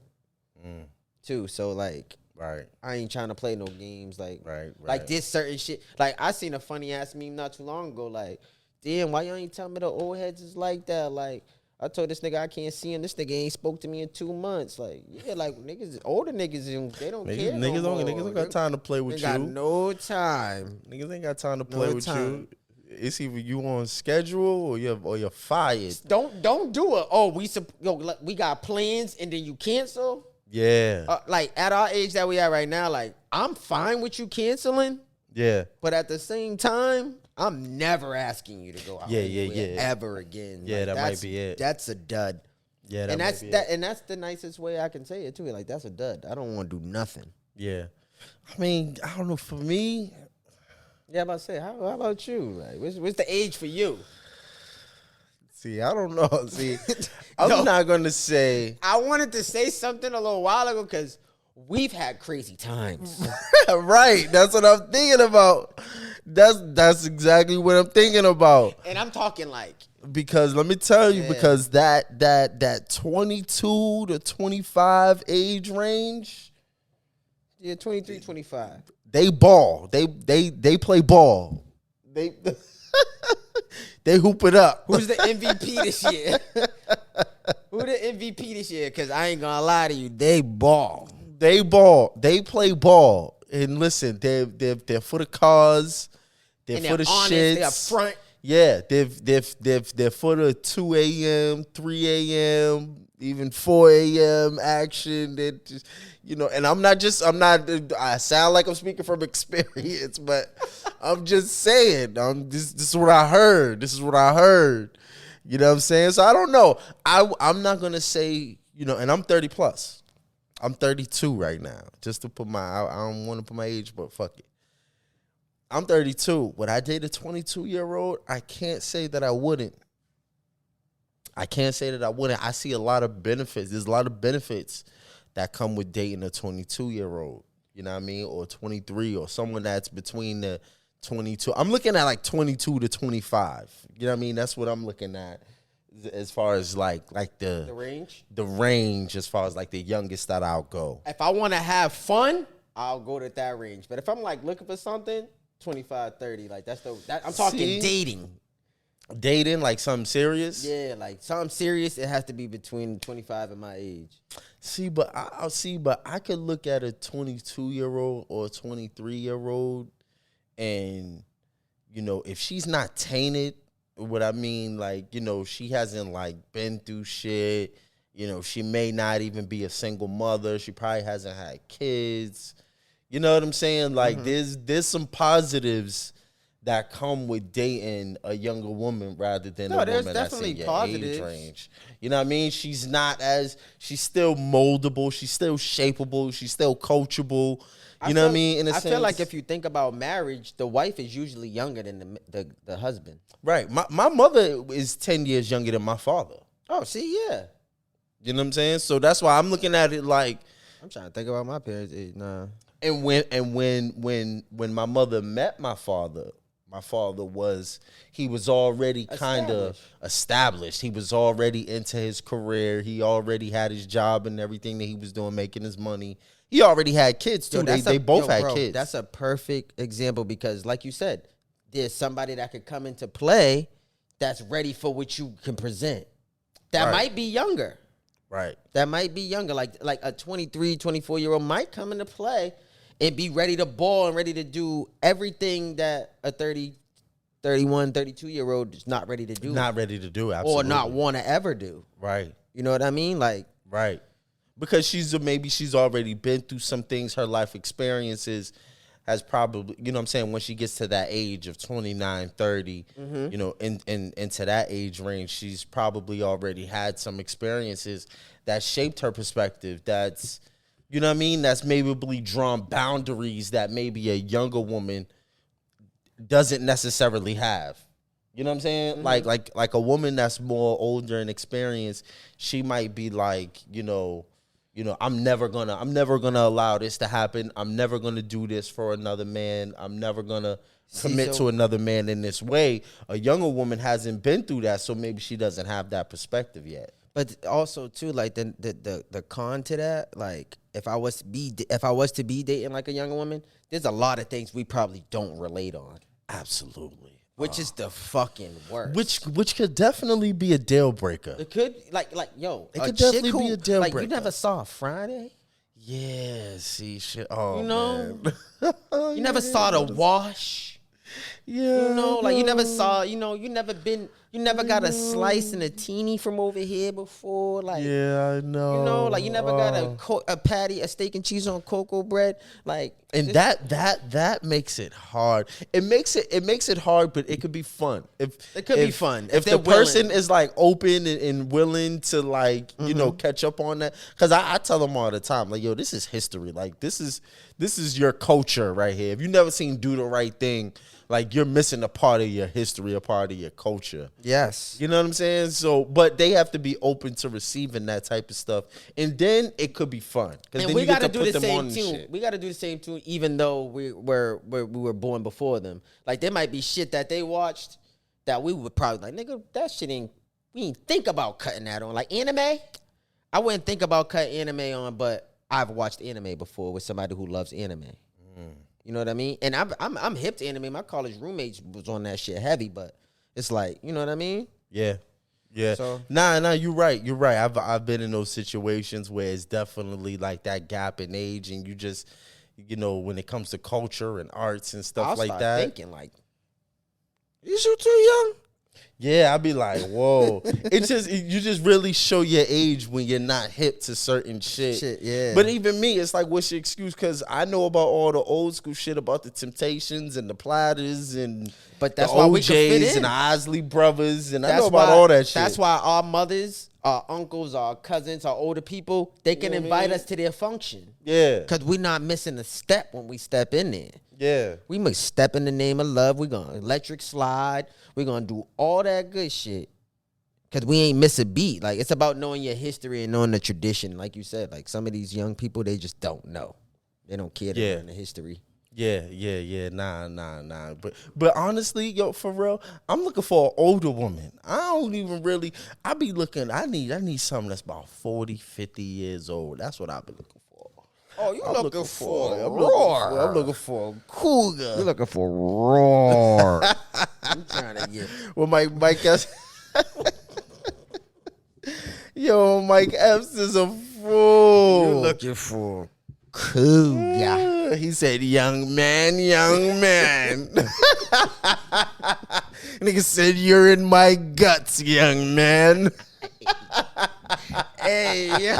too. So like, Right. I ain't trying to play no games. Like, Right. like this certain shit. Like I seen a funny ass meme not too long ago. Like, damn, why y'all ain't tell me the old heads is like that? Like, I told this nigga I can't see him. This nigga ain't spoke to me in 2 months. Like, yeah, like niggas, older niggas, they don't care. Niggas no don't more. got time to play with They you. got no time. Niggas ain't got time to play with time. you. It's either you on schedule or you're fired. Don't do it. Oh, we got plans and then you cancel. Yeah. Like at our age that we at right now, like I'm fine with you canceling, Yeah. but at the same time, I'm never asking you to go out. Yeah, anywhere ever again. Yeah, Like, that might that's- be it. That's a dud. Yeah. And might be it. and that's the nicest way I can say it too. Like that's a dud. I don't want to do nothing. Yeah. I mean, I don't know. For me, Yeah, I'm about to say, how about you? Like, what's the age for you? see, I don't know. See, I'm not gonna say. I wanted to say something a little while ago because we've had crazy times. Right. That's what I'm thinking about. That's exactly what I'm thinking about. And I'm talking like, Because let me tell you, Yeah. because that 22 to 25 age range, yeah, 23, 25. they ball. They play ball. They they hoop it up. Who's the MVP this year? Who the MVP this year? Because I ain't gonna lie to you, they ball. They ball. They play ball. And listen, they're for the cars. They're And for the honest, shits. they up front. Yeah, they're for the 2 a.m., 3 a.m., even 4 a.m. action. They just, and I sound like I'm speaking from experience, but I'm just saying, this is what I heard. This is what I heard. You know what I'm saying? So I don't know. I'm not going to say, and I'm 30 plus. I'm 32 right now. Just to put I don't want to put my age, but fuck it. I'm 32. Would I date a 22-year-old? I can't say that I wouldn't. I can't say that I wouldn't. I see a lot of benefits. There's a lot of benefits that come with dating a 22-year-old. You know what I mean? Or 23, or someone that's between the 22. I'm looking at like 22 to 25. You know what I mean? That's what I'm looking at as far as like The range. the range as far as like the youngest that I'll go. If I want to have fun, I'll go to that range. But if I'm like looking for something, 25, 30, like I'm talking See? dating. Dating, like something serious? Yeah, like something serious, it has to be between 25 and my age. See, but I could look at a 22-year-old or a 23-year-old, and if she's not tainted, what I mean, like she hasn't like been through shit. She may not even be a single mother. She probably hasn't had kids. You know what I'm saying? Like there's some positives that come with dating a younger woman rather than a woman that's in your age range. You know what I mean? She's still moldable. She's still shapeable. She's still coachable. You know what I mean? In a sense, feel like if you think about marriage, the wife is usually younger than the husband. right. My mother is 10 years younger than my father. Oh, see, yeah. You know what I'm saying? So that's why I'm looking at it like. I'm trying to think about my parents' age. Nah. And when my mother met my father My father he was already kind of established. He was already into his career. He already had his job and everything that he was doing, making his money. He already had kids too. They both had kids. That's a perfect example because, like you said, there's somebody that could come into play that's ready for what you can present. That might be younger. Right. That might be younger. Like a 23, 24-year-old might come into play and be ready to ball and ready to do everything that a 30, 31, 32-year-old is not ready to do. Not ready to do, absolutely. Or not want to ever do. Right. You know what I mean? Like, right. Because maybe she's already been through some things. Her life experiences has probably, you know what I'm saying, when she gets to that age of 29, 30, you know, into that age range, she's probably already had some experiences that shaped her perspective. That's, you know what I mean, that's maybe drawn boundaries that maybe a younger woman doesn't necessarily have. You know what I'm saying? Like a woman that's more older and experienced, she might be like, you know, I'm never gonna allow this to happen. I'm never gonna do this for another man. I'm never gonna commit to another man in this way. A younger woman hasn't been through that, so maybe she doesn't have that perspective yet. but also too, like the con to that, like if I was to be dating like a younger woman, there's a lot of things we probably don't relate on. Absolutely. Which is the fucking worst. Which could definitely be a deal breaker. It could, yo. It could definitely be a deal like, breaker. You never saw Friday? Yeah, see, shit. Oh, you know? man. You never saw The Wash? Yeah. You know, like you never saw, you never got a slice and a teeny from over here before. Like, yeah, I know. You know, like you never got a patty, a steak and cheese on cocoa bread. Like, and that makes it hard. It makes it hard, but it could be fun. If the person is like open and willing to like, you know, catch up on that. Because I tell them all the time, like, yo, this is history. Like, this is your culture right here. If you never seen Do the Right Thing, like, you're missing a part of your history, a part of your culture. Yes. You know what I'm saying? So, but they have to be open to receiving that type of stuff. And then it could be fun. And then we got to do the same too. We got to do the same too, even though we were born before them. Like, there might be shit that they watched that we would probably like, nigga, that shit we ain't think about cutting that on. Like, anime, I wouldn't think about cutting anime on, but I've watched anime before with somebody who loves anime. You know what I mean? And I'm hip to anime. My college roommates was on that shit heavy, but it's like, you know what I mean? Yeah. Yeah. So, nah, you're right. You're right. I've been in those situations where it's definitely like that gap in age, and you just, you know, when it comes to culture and arts and stuff like that. Thinking like, is you too young? Yeah, I'd be like, whoa. You just really show your age when you're not hip to certain shit. Yeah. But even me, it's like, what's your excuse? Because I know about all the old school shit about the Temptations and the Platters and but that's the why OJs we can fit in. and the Isley Brothers, and I know about all that shit. That's why our mothers, our uncles, our cousins, our older people, they can invite us to their function. Yeah. Because we're not missing a step when we step in there. Yeah. We must step in the name of love. We're going to electric slide. We're going to do all that good shit. Because we ain't miss a beat. Like, it's about knowing your history and knowing the tradition. Like you said, like some of these young people, they just don't know. They don't care to learn the history. Yeah. Nah. But honestly, yo, for real, I'm looking for an older woman. I don't even really, I need something that's about 40, 50 years old. That's what I've been looking for. Oh, I'm looking for a cougar. You're looking for roar. I'm trying to get. Well, Mike yo, Mike Epps is a fool. You're looking for cougar. He said, young man. Nigga said, you're in my guts, young man. Hey,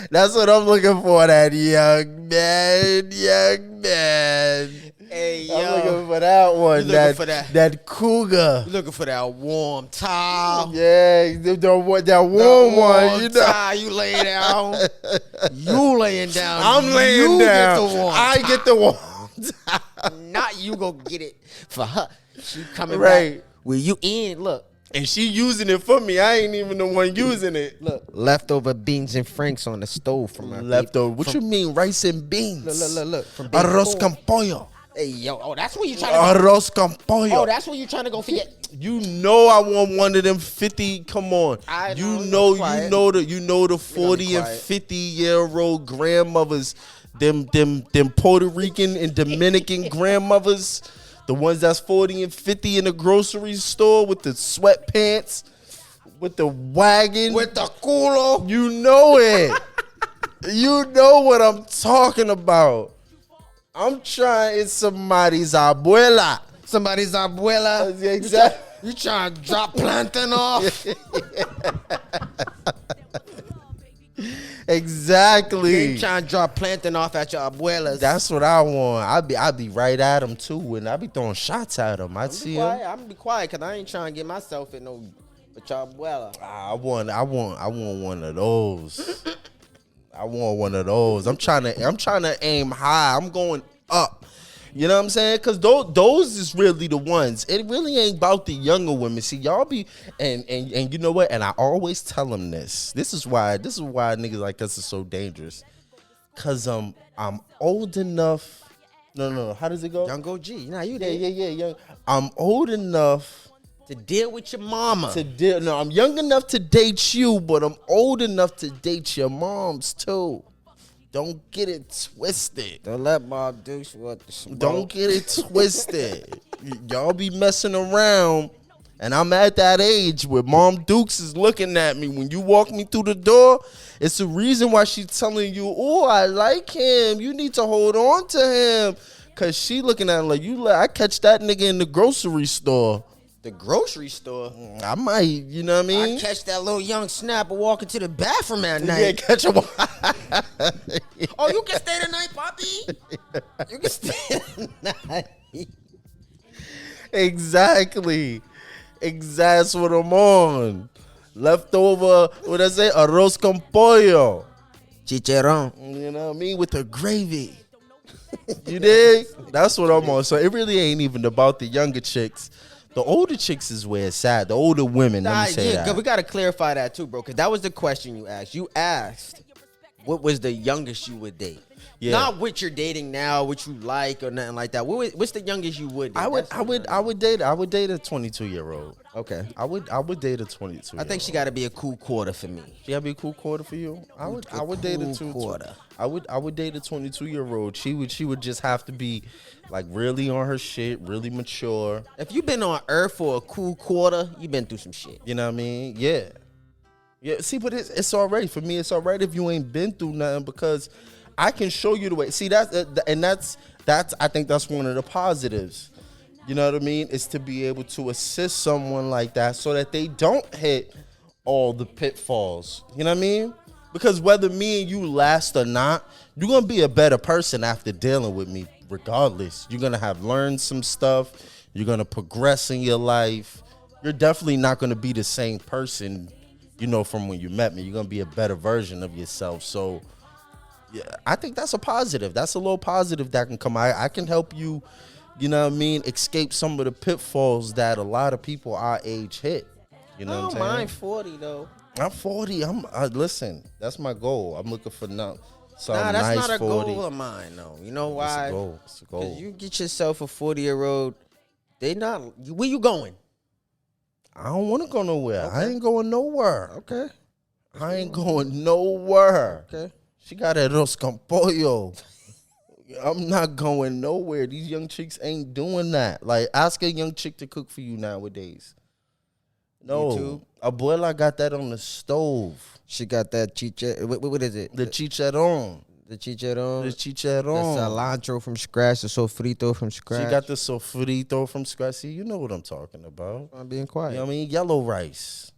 that's what I'm looking for, that young man. Hey, yo. I'm looking for that one. That cougar. You looking for that warm towel. Yeah, that warm one. You know. Towel, you lay down. You laying down. I'm laying down. Get the warm I get the warm towel. Not you go get it for her. She coming right. back. Well, you in, look. And she using it for me. I ain't even the one using it. Look, leftover beans and franks on the stove from her. Leftover. What you mean, rice and beans? Look. From Arroz con pollo. Hey, yo. Oh, that's where you trying to go. Arroz con pollo. Oh, that's where you trying to go for your... You know I want one of them 50. Come on, I you know, know the 40 and quiet. 50-year-old grandmothers, them Puerto Rican and Dominican grandmothers, the ones that's 40 and 50 in the grocery store with the sweatpants, with the wagon, With the culo. You know it. You know what I'm talking about. I'm trying. It's somebody's abuela. Somebody's abuela. Exactly. You trying to drop plantain off? Exactly. You trying to drop plantain off at your abuela's? That's what I want. I be right at him too, and I be throwing shots at him. I see him. I'm gonna be quiet because I ain't trying to get myself in no with your abuela. I want one of those. I want one of those. I'm trying to aim high. I'm going up. You know what I'm saying? Because those is really the ones. It really ain't about the younger women. See, y'all be and you know what? And I always tell them this. This is why niggas like us are so dangerous. Cause I'm old enough. No. How does it go? Young OG. Nah, you there. Yeah. Young. I'm old enough To deal with your mama. No, I'm young enough to date you, but I'm old enough to date your moms too. Don't get it twisted. Don't let Bob Dukes what the smoke. Don't get it twisted. Y'all be messing around, and I'm at that age where Mom Dukes is looking at me. When you walk me through the door, it's the reason why she's telling you, "Oh, I like him. You need to hold on to him," cause she looking at him like I catch that nigga in the grocery store. The grocery store. I might, you know what I mean? I catch that little young snapper walking to the bathroom at night. Yeah, catch him. Oh, you can stay tonight, Poppy. You can stay tonight. Exactly. That's what I'm on. Leftover, what I say? Arroz con pollo. Chicharron. You know what I mean? With the gravy. You dig? That's what I'm on. So it really ain't even about the younger chicks. The older chicks is where it's at. The older women, let me say that. We got to clarify that too, bro, because that was the question you asked. You asked what was the youngest you would date. Yeah. Not what you're dating now, what you like or nothing like that. What's the youngest you would date? I would date a 22-year-old. Okay. I would date a 22. I think she got to be a cool quarter for me. She gotta be a cool quarter for you. I would date a quarter. I would date a 22-year-old. She would just have to be like really on her shit, really mature. If you've been on Earth for a cool quarter, you've been through some shit. You know what I mean? Yeah. See, but it's all right for me. It's all right if you ain't been through nothing because I can show you the way. See, that's I think that's one of the positives. You know what I mean? Is to be able to assist someone like that so that they don't hit all the pitfalls. You know what I mean? Because whether me and you last or not, you're going to be a better person after dealing with me regardless. You're going to have learned some stuff. You're going to progress in your life. You're definitely not going to be the same person, you know, from when you met me. You're going to be a better version of yourself. So, yeah, I think that's a positive. That's a little positive that can come. I can help you, you know what I mean, escape some of the pitfalls that a lot of people our age hit. You know what I'm saying? Mine 40 though. I'm 40. Listen, that's my goal. I'm looking for something That's nice not a 40. goal of mine though. You know why? It's a goal. Because you get yourself a 40-year-old, where you going? I don't want to go nowhere. Okay. I ain't going nowhere. Okay. I ain't going nowhere. Okay. She got arroz con pollo. I'm not going nowhere. These young chicks ain't doing that. Like, ask a young chick to cook for you nowadays. No. YouTube? Abuela got that on the stove. She got that what is it? The chicharron. The chicharron. The The chicharron. cilantro from scratch, the sofrito from scratch. She got the sofrito from scratch. See, you know what I'm talking about. I'm being quiet. You know what I mean? Yellow rice.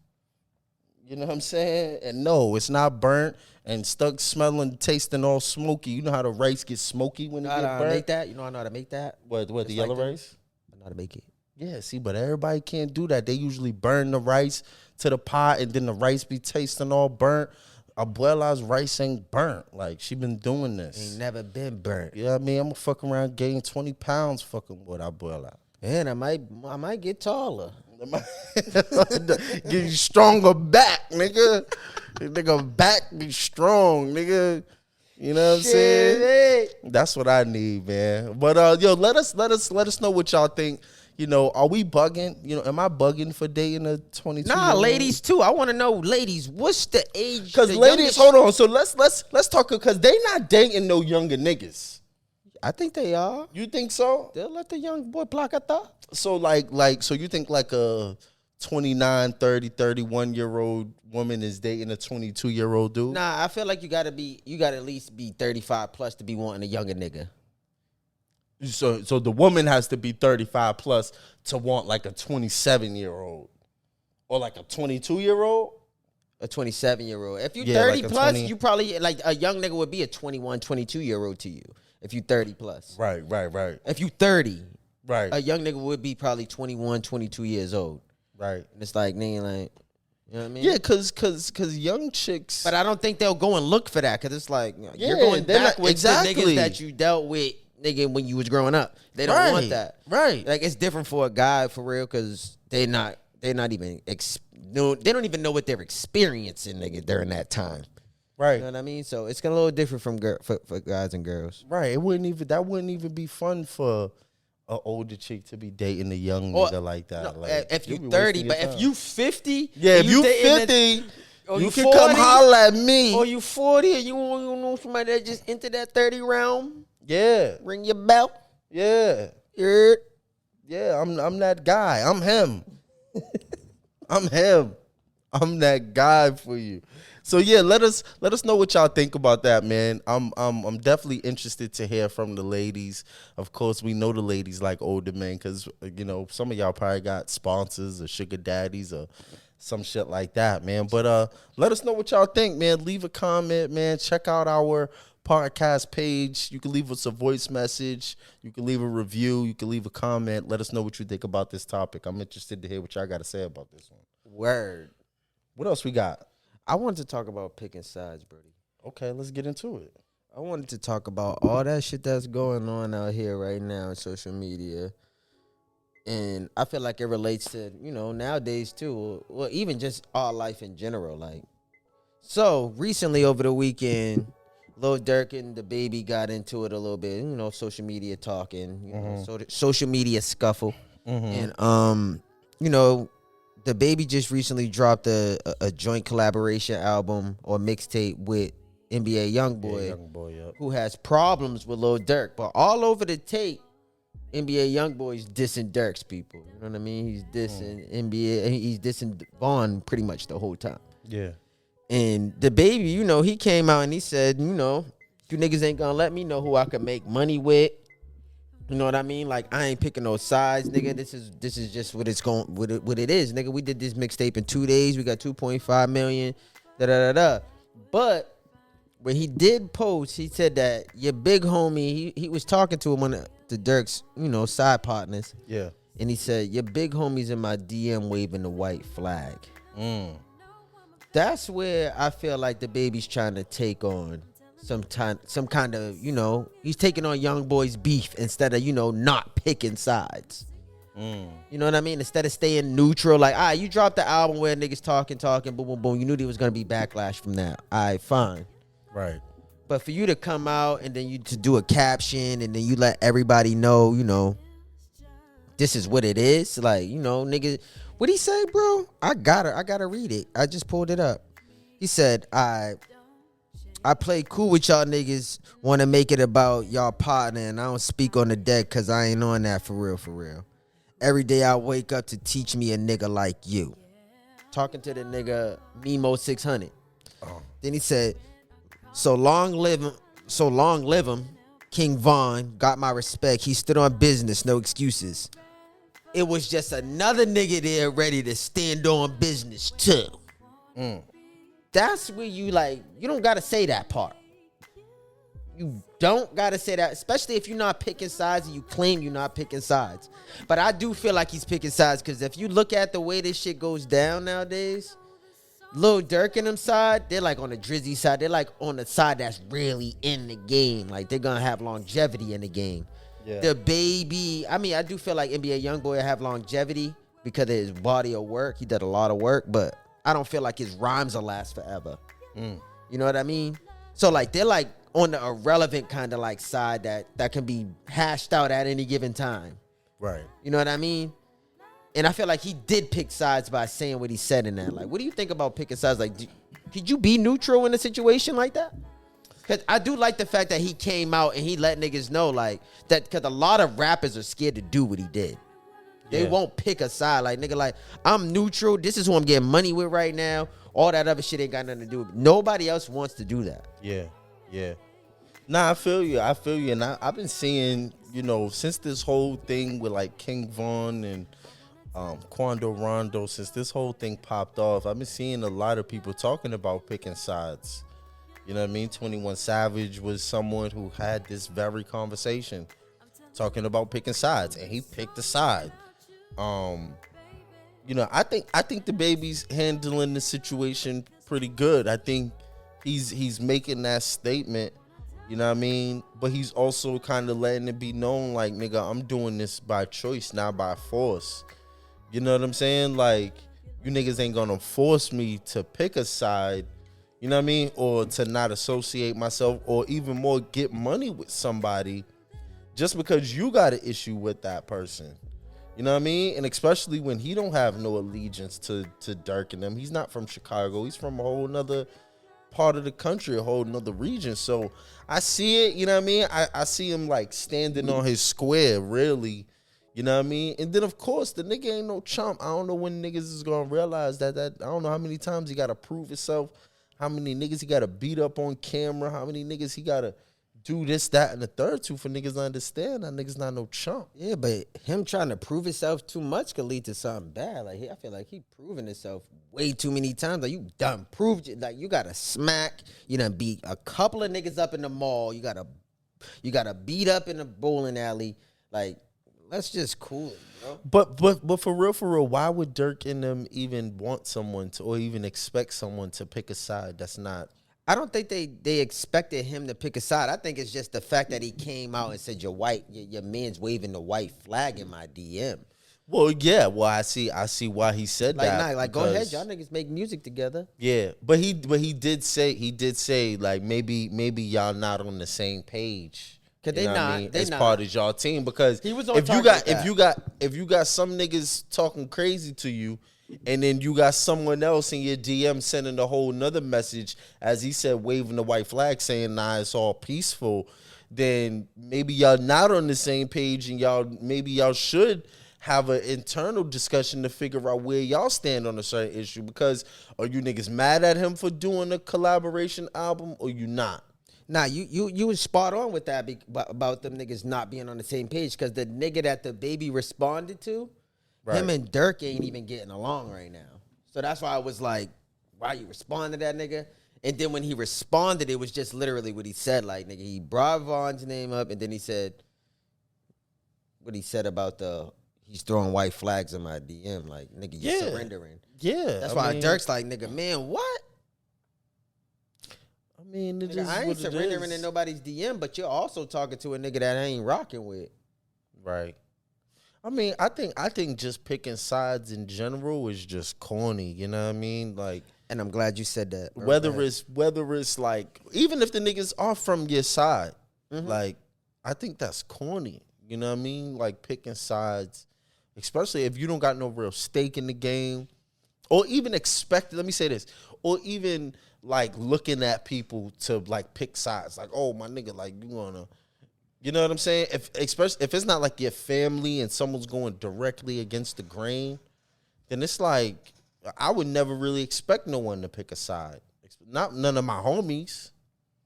You know what I'm saying? And no, it's not burnt and stuck smelling, tasting all smoky. You know how the rice gets smoky when it You know gets how to burnt? make that? You know how to make that? What, Just the yellow like that? rice? I know how to make it. Yeah, see, but everybody can't do that. They usually burn the rice to the pot and then the rice be tasting all burnt. Abuela's rice ain't burnt. Like, she been doing this. Ain't never been burnt. You know what I mean? I'm gonna fuck around gain 20 pounds fucking with Abuela. And I might get taller. Get you stronger back, nigga. Nigga, back be strong, nigga. You know what I'm saying? That's what I need, man. But yo, let us know what y'all think. You know, are we bugging? You know, am I bugging for dating a 22? Nah, ladies too. I want to know, ladies, what's the age? Because ladies, hold on. So let's talk, because they not dating no younger niggas. I think they are. You think so? They'll let the young boy block a thought. So so you think like a 29, 30, 31-year-old woman is dating a 22-year-old dude? Nah, I feel like you gotta at least be 35 plus to be wanting a younger nigga. So the woman has to be 35 plus to want like a 27-year-old or like a 22-year-old? A 27-year-old. If you 30 like plus, 20. you probably, like, a young nigga would be a 21, 22-year-old to you. If you 30 plus. Right. If you 30, Right. a young nigga would be probably 21, 22 years old. Right. And it's like, nigga, like, you know what I mean? Yeah, cause young chicks. But I don't think they'll go and look for that, because it's like, you're Yeah, going they're not- backwards exactly. to niggas that you dealt with, nigga, when you was growing up. They don't want that. Right. Like, it's different for a guy, for real, because they're not even, they don't even know what they're experiencing, nigga, during that time. Right. You know what I mean? So it's a little different from for guys and girls. Right. That wouldn't even be fun for an older chick to be dating a young nigga like that. No, like, if you be 30, wasting but your if time. you 50, Yeah, if and you dating 50, or you you can 40, come holler at me. or you 40, and you know somebody that just entered that 30 realm, Yeah. ring your bell. Yeah. Yeah, I'm that guy. I'm him. I'm him. I'm that guy for you. So yeah, let us know what y'all think about that, man. I'm definitely interested to hear from the ladies. Of course, we know the ladies like older men, because you know some of y'all probably got sponsors or sugar daddies or some shit like that, man. But let us know what y'all think, man. Leave a comment, man. Check out our podcast page. You can leave us a voice message. You can leave a review. You can leave a comment. Let us know what you think about this topic. I'm interested to hear what y'all got to say about this one. Word. What else we got? I wanted to talk about picking sides, Brody. Okay, let's get into it. I wanted to talk about all that shit that's going on out here right now in social media. And I feel like it relates to, you know, nowadays too, or even just our life in general. Like, so recently over the weekend, Lil Durk and the baby got into it a little bit, you know, social media talking, you know, social media scuffle. And, you know, the baby just recently dropped a joint collaboration album or mixtape with NBA Youngboy, Yep. who has problems with Lil Durk. But all over the tape, NBA Youngboy's dissing Durk's people. You know what I mean? He's dissing NBA. He's dissing Vaughn pretty much the whole time. Yeah. And the baby, you know, he came out and he said, you know, you niggas ain't gonna let me know who I can make money with. You know what I mean? Like, I ain't picking no sides, nigga. This is just what what it is, nigga. We did this mixtape in 2 days. We got 2.5 million. But when he did post, he said that your big homie, he was talking to him on the Durk's, you know, side partners. Yeah. And he said, your big homie's in my DM waving the white flag. That's where I feel like the baby's trying to take on some kind of, you know, he's taking on young boys' beef instead of, you know, not picking sides. You know what I mean? Instead of staying neutral, like, all right, you dropped the album where niggas talking, boom, boom, boom. You knew there was going to be backlash from that. All right, fine. Right. But for you to come out and then you to do a caption and then you let everybody know, you know, this is what it is. Like, you know, nigga, what'd he say, bro? I gotta read it. I just pulled it up. He said, I play cool with y'all niggas, want to make it about y'all partner, and I don't speak on the deck because I ain't on that for real. Every day I wake up to teach me a nigga like you. Talking to the nigga Memo 600. Then he said, so long live him, King Von, got my respect. He stood on business, no excuses. It was just another nigga there ready to stand on business too. That's where you don't gotta say that part. You don't gotta say that, especially if you're not picking sides and you claim you're not picking sides. But I do feel like he's picking sides, because if you look at the way this shit goes down nowadays, Lil Durk and them side, they're like on the Drizzy side. They're like on the side that's really in the game. Like, they're gonna have longevity in the game. Yeah. The baby, I mean, I do feel like NBA Youngboy have longevity because of his body of work. He did a lot of work, but I don't feel like his rhymes will last forever. You know what I mean? So, like, they're like on the irrelevant kind of like side that can be hashed out at any given time. Right. You know what I mean? And I feel like he did pick sides by saying what he said in that. Like, what do you think about picking sides? Like, could you be neutral in a situation like that? Because I do like the fact that he came out and he let niggas know, like, that because a lot of rappers are scared to do what he did. They won't pick a side. Like, nigga, like, I'm neutral. This is who I'm getting money with right now. All that other shit ain't got nothing to do with it. Nobody else wants to do that. Yeah. Yeah. Nah, I feel you. And I've been seeing, since this whole thing with, like, King Von and Quando Rondo, since this whole thing popped off, I've been seeing a lot of people talking about picking sides. You know what I mean? 21 Savage was someone who had this very conversation talking about picking sides, and he picked a side. I think the baby's handling the situation pretty good. I think he's making that statement, you know what I mean? But he's also kind of letting it be known, like, nigga, I'm doing this by choice, not by force. You know what I'm saying? Like, you niggas ain't gonna force me to pick a side, you know what I mean? Or to not associate myself, or even more, get money with somebody just because you got an issue with that person. You know what I mean? And especially when he don't have no allegiance to Dirk and them. He's not from Chicago. He's from a whole nother part of the country, a whole nother region. So I see it, you know what I mean? I see him like standing on his square, really. You know what I mean? And then, of course, the nigga ain't no chump. I don't know when niggas is going to realize that. I don't know how many times he got to prove himself, how many niggas he got to beat up on camera, how many niggas he got to do this, that, and the third to for niggas to understand that niggas not no chump. Yeah, but him trying to prove himself too much could lead to something bad. Like, I feel like he proven himself way too many times. Like, you done proved it. Like, you got to smack. You done beat a couple of niggas up in the mall. You got to beat up in the bowling alley. Like, let's just cool it, bro. But for real, why would Dirk and them even want someone to, or even expect someone to pick a side that's not? I don't think they expected him to pick a side. I think it's just the fact that he came out and said your man's waving the white flag in my DM. Well, yeah. Well, I see why he said like, that. Nah, like, go ahead, y'all niggas make music together. Yeah, but he did say like maybe y'all not on the same page. Cause they not, as part of y'all team, because he was on if you got some niggas talking crazy to you, and then you got someone else in your DM sending a whole nother message, as he said, waving the white flag, saying, nah, it's all peaceful, then maybe y'all not on the same page, and y'all should have an internal discussion to figure out where y'all stand on a certain issue. Because are you niggas mad at him for doing a collaboration album, or you not? Nah, you was spot on with that about them niggas not being on the same page, because the nigga that the baby responded to, right, him and Dirk ain't even getting along right now. So that's why I was like, why you respond to that nigga? And then when he responded, it was just literally what he said. Like, nigga, he brought Von's name up, and then he said what he said about he's throwing white flags in my DM. Like, nigga, you surrendering. Yeah. That's why Dirk's like, nigga, man, what? I mean, nigga, I ain't surrendering in nobody's DM, but you're also talking to a nigga that I ain't rocking with. Right. I mean, I think just picking sides in general is just corny. You know what I mean? Like, and I'm glad you said that. Whether it's like, even if the niggas are from your side, like, I think that's corny. You know what I mean? Like, picking sides, especially if you don't got no real stake in the game, or even let me say this, or even like looking at people to like pick sides. Like, oh, my nigga, like, you wanna, you know what I'm saying? Especially if it's not like your family and someone's going directly against the grain, then it's like, I would never really expect no one to pick a side. None of my homies.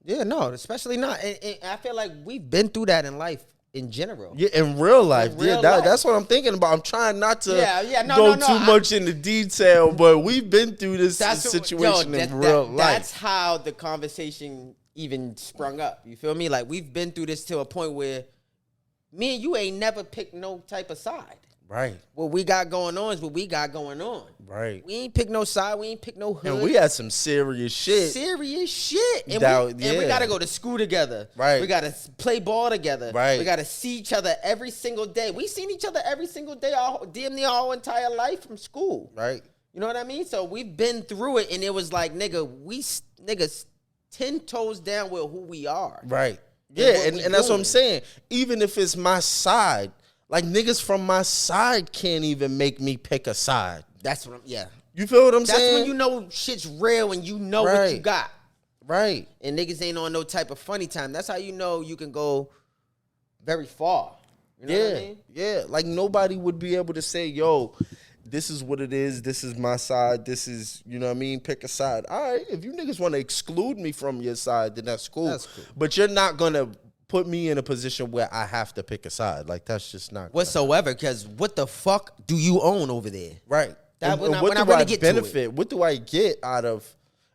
Yeah, no, especially not. And I feel like we've been through that in life in general. Yeah, in real life. That's what I'm thinking about. I'm trying not to go too much into detail, but we've been through this situation in real life. That's how the conversation even sprung up. You feel me? Like, we've been through this to a point where me and you ain't never picked no type of side. Right. What we got going on is what we got going on. Right. We ain't pick no side. We ain't pick no hood. And we had some serious shit. And we got to go to school together. Right. We got to play ball together. Right. We got to see each other every single day. We seen each other every single day, damn near our entire life from school. Right. You know what I mean? So we've been through it, and it was like, nigga, 10 toes down with who we are. Right. And Yeah, what and we that's what I'm doing. saying. Even if it's my side, like niggas from my side can't even make me pick a side. That's what I'm, yeah. You feel what I'm That's saying? when you know shit's real and you know what you Right. got. Right. And niggas ain't on no type of funny time. That's how you know you can go very far. You know what I mean? Yeah. Like nobody would be able to say, yo, this is what it is. This is my side. This is, you know what I mean? Pick a side. All right. If you niggas want to exclude me from your side, then that's cool. That's cool. But you're not going to put me in a position where I have to pick a side. Like that's just not. Whatsoever, because what the fuck do you own over there? Right. That And when I what do really I get to it. benefit? What do I get out of,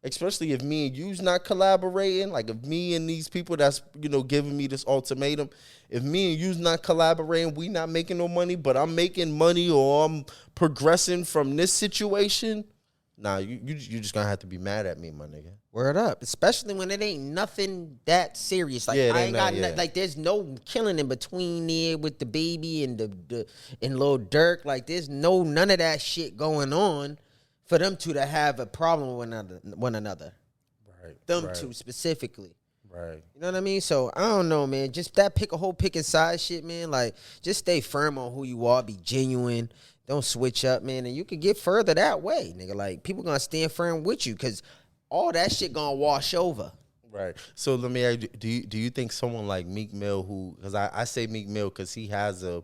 especially if me and you's not collaborating? Like if me and these people that's, you know, giving me this ultimatum, if me and you's not collaborating, we not making no money, but I'm making money or I'm progressing from this situation, nah, you just gonna have to be mad at me, my nigga. Word up, especially when it ain't nothing that serious. Like Yeah, it I ain't ain't got not, yeah. like there's no killing in between there with the baby and the and Lil Durk. Like there's none of that shit going on for them two to have a problem with one another. Right. Them right, two specifically. Right. You know what I mean? So I don't know, man. Just that picking side shit, man. Like just stay firm on who you are. Be genuine. Don't switch up, man. And you can get further that way, nigga. Like people gonna stand firm with you because all that shit gonna wash over. Right. So let me ask you, do you think someone like Meek Mill, who, because I say Meek Mill because he has a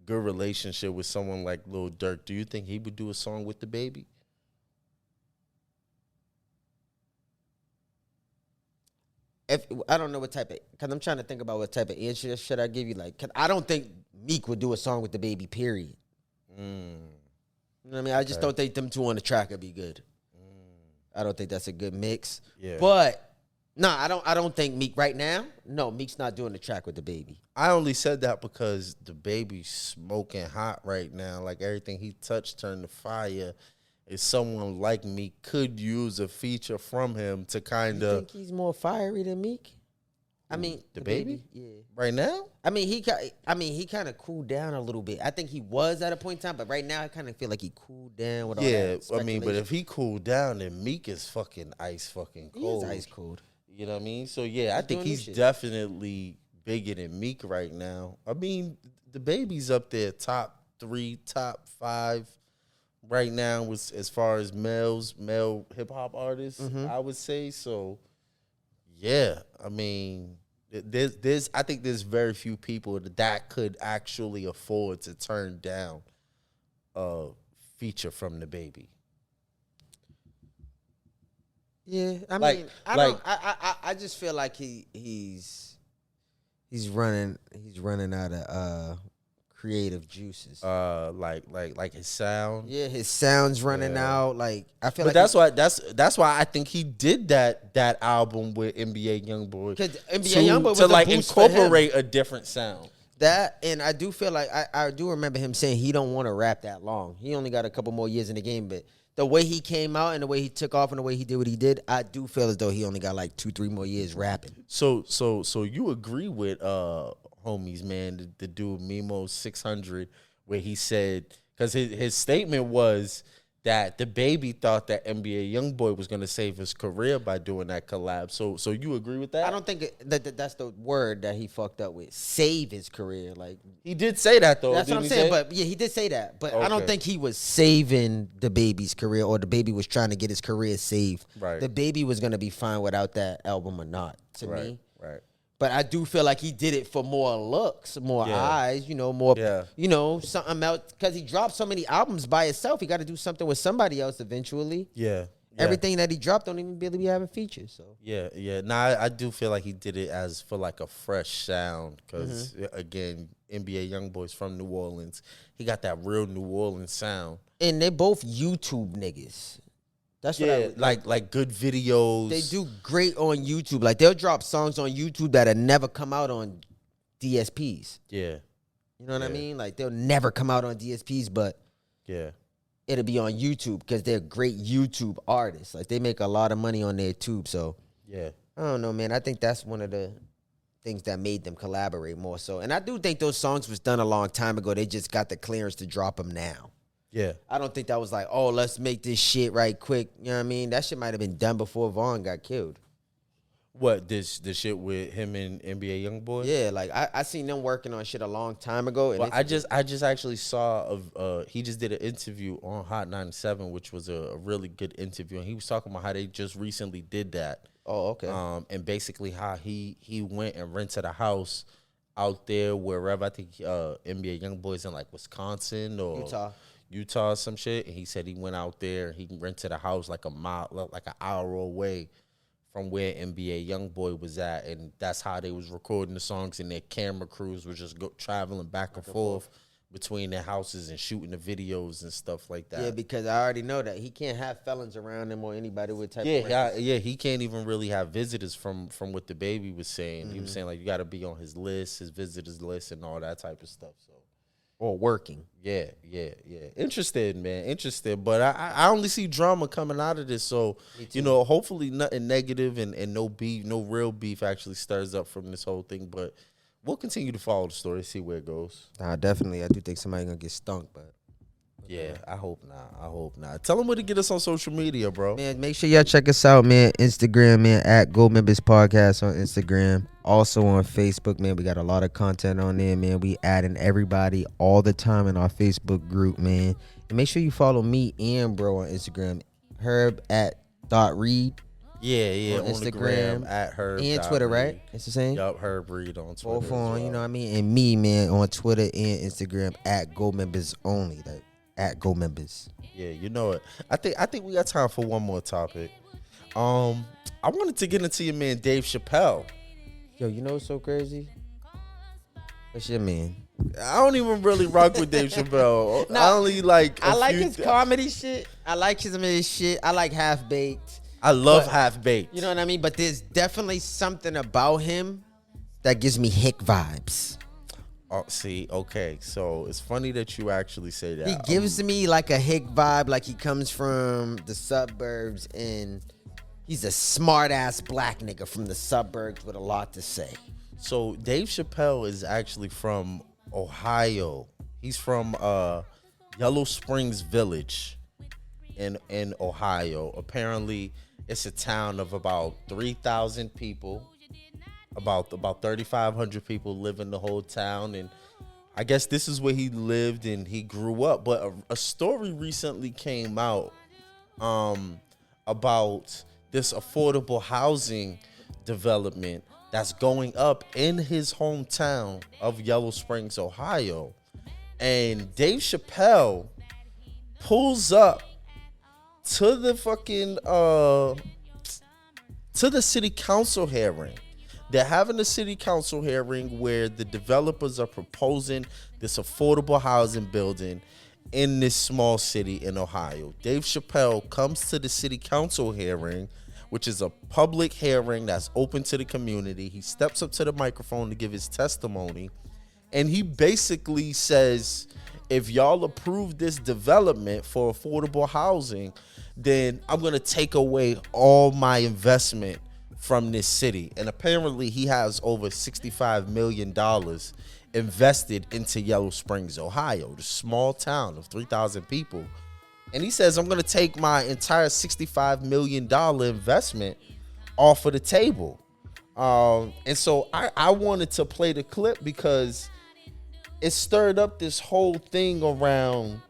good relationship with someone like Lil Durk, do you think he would do a song with the baby? If I don't know what type of, because I'm trying to think about what type of answer should I give you. Like, 'cause I don't think Meek would do a song with the baby. Period. You know what I mean? I just don't think them two on the track would be good. I don't think that's a good mix. Yeah. But no, I don't think Meek right now. No, Meek's not doing the track with the baby. I only said that because the baby's smoking hot right now. Like everything he touched turned to fire. If someone like me could use a feature from him to kind You of think he's more fiery than Meek? I mean, the baby? Yeah. right now. I mean, he kind of cooled down a little bit. I think he was at a point in time, but right now I kind of feel like he cooled down with all Yeah, that I mean, but speculation. if he cooled down, then Meek is fucking ice fucking He cold. is ice cold. You know what I mean? So yeah, I He's think doing new he's shit. definitely bigger than Meek right now. I mean, the baby's up there, top 3, top 5 right now with as far as male hip hop artists, I would say. So yeah, I mean, there's I think there's very few people that could actually afford to turn down a feature from the baby. Yeah, I Like- mean, I like- don't. I just feel like he's running out of creative juices. Like his sound. Yeah, his sound's running Yeah. out. Like I feel But like that's why I think he did that album with NBA YoungBoy 'Cause NBA YoungBoy was to a like boost for him. incorporate a different sound. that, and I do feel like I do remember him saying he don't want to rap that long. He only got a couple more years in the game, but the way he came out and the way he took off and the way he did what he did, I do feel as though he only got like 2-3 more years rapping. So you agree with homies, man, the dude Mimo 600, where he said, because his statement was that the baby thought that NBA YoungBoy was gonna save his career by doing that collab. So you agree with that? I don't think that's the word that he fucked up with. Save his career, like He did say that though. that's what didn't I'm he saying. say? But yeah, he did say that. But I don't Okay. think he was saving the baby's career or the baby was trying to get his career saved. Right. The baby was gonna be fine without that album or not. To right, me. right. But I do feel like he did it for more looks, more Yeah. eyes, more, Yeah. something else. Because he dropped so many albums by himself, he got to do something with somebody else eventually. Yeah. Everything that he dropped don't even really be having features. So Yeah. Nah, I do feel like he did it as for like a fresh sound because again, NBA YoungBoy's from New Orleans. He got that real New Orleans sound. and they're both YouTube niggas. That's what Yeah, I like good videos. They do great on YouTube. Like they'll drop songs on YouTube that'll never come out on DSPs. Yeah, You know what I Yeah. mean? Like they'll never come out on DSPs, but yeah, it'll be on YouTube because they're great YouTube artists. Like they make a lot of money on their tube. So yeah. I don't know, man. I think that's one of the things that made them collaborate more so. And I do think those songs was done a long time ago. They just got the clearance to drop them now. Yeah, I don't think that was like, oh, let's make this shit right quick. You know what I mean? That shit might have been done before Vaughn got killed. What this shit with him and NBA YoungBoy? Yeah, like I seen them working on shit a long time ago. And Well, I just actually saw he just did an interview on Hot 97, which was a really good interview, and he was talking about how they just recently did that. Oh, okay. And basically how he went and rented a house out there wherever. I think NBA YoungBoy's in like Wisconsin or Utah or some shit. And he said he went out there, he rented a house like a mile, like an hour away from where NBA YoungBoy was at, and that's how they was recording the songs. And their camera crews were just traveling back and forth between their houses and shooting the videos and stuff like that. Yeah, because I already know that he can't have felons around him or anybody with type of yeah, he can't even really have visitors from what the baby was saying. Mm-hmm. He was saying like you got to be on his list, his visitors list, and all that type of stuff. So, or working. Yeah. Interested, man. Interested. But I only see drama coming out of this. So, hopefully nothing negative and no beef, no real beef actually stirs up from this whole thing. But we'll continue to follow the story, see where it goes. Nah, definitely. I do think somebody gonna get stunk, but yeah, I hope not. Tell them where to get us on social media, bro. Man, make sure y'all check us out, man. Instagram, man, at Goldmembers Podcast on Instagram. Also on Facebook, man. We got a lot of content on there, man. We adding everybody all the time in our Facebook group, man. And make sure you follow me and bro on Instagram. Herb at .read. Yeah, on Instagram at Herb and Twitter, right? It's the same. Yup, Herb Reed on Twitter. Both on, you know what I mean? And me, man, on Twitter and Instagram at Goldmembers only. That at Goldmembers. Yeah, you know it. I think we got time for one more topic. I wanted to get into your man Dave Chappelle. Yo, you know what's so crazy? What's your man? I don't even really rock with Dave Chappelle. No, I only like I like his comedy shit. I like his shit. I like Half Baked. I love Half Baked. You know what I mean? But there's definitely something about him that gives me hick vibes. Oh, see, okay. So it's funny that you actually say that. He gives me like a hick vibe, like he comes from the suburbs and he's a smart ass black nigga from the suburbs with a lot to say. So Dave Chappelle is actually from Ohio. He's from Yellow Springs Village in Ohio. Apparently, it's a town of about 3,000 people. About 3,500 people live in the whole town, and I guess this is where he lived and he grew up. But a story recently came out about this affordable housing development that's going up in his hometown of Yellow Springs, Ohio. And Dave Chappelle pulls up to the fucking to the city council hearing. They're having a city council hearing where the developers are proposing this affordable housing building in this small city in Ohio. Dave Chappelle comes to the city council hearing, which is a public hearing that's open to the community. He steps up to the microphone to give his testimony, and he basically says, if y'all approve this development for affordable housing, then I'm going to take away all my investment from this city. And apparently he has over $65 million invested into Yellow Springs, Ohio, the small town of 3,000 people. And he says, I'm going to take my entire $65 million investment off of the table. And so I wanted to play the clip because it stirred up this whole thing around,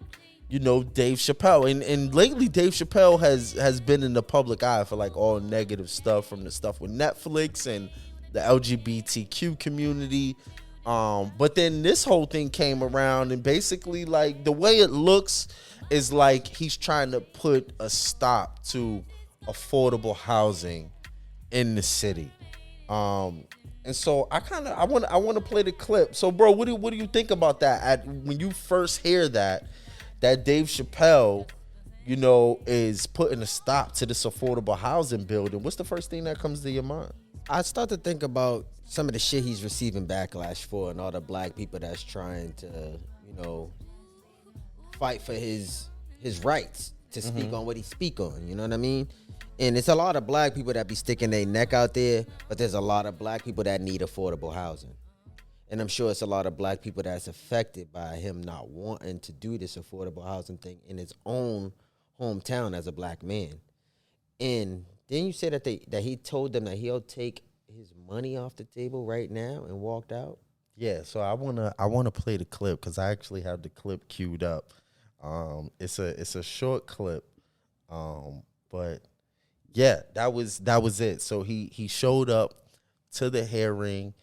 Dave Chappelle. And lately Dave Chappelle has been in the public eye for like all negative stuff, from the stuff with Netflix and the LGBTQ community. But then this whole thing came around, and basically like the way it looks is like he's trying to put a stop to affordable housing in the city. And so I want to play the clip. So bro, what do you think about that? When you first hear that Dave Chappelle, is putting a stop to this affordable housing building, what's the first thing that comes to your mind? I start to think about some of the shit he's receiving backlash for, and all the black people that's trying to, fight for his rights to speak on what he speak on. You know what I mean? And it's a lot of black people that be sticking their neck out there, but there's a lot of black people that need affordable housing. And I'm sure it's a lot of black people that's affected by him not wanting to do this affordable housing thing in his own hometown as a black man. And Didn't you say that he told them that he'll take his money off the table right now and walked out? Yeah, so I wanna play the clip because I actually have the clip queued up. It's a short clip, but yeah, that was it. So he showed up to the hearing,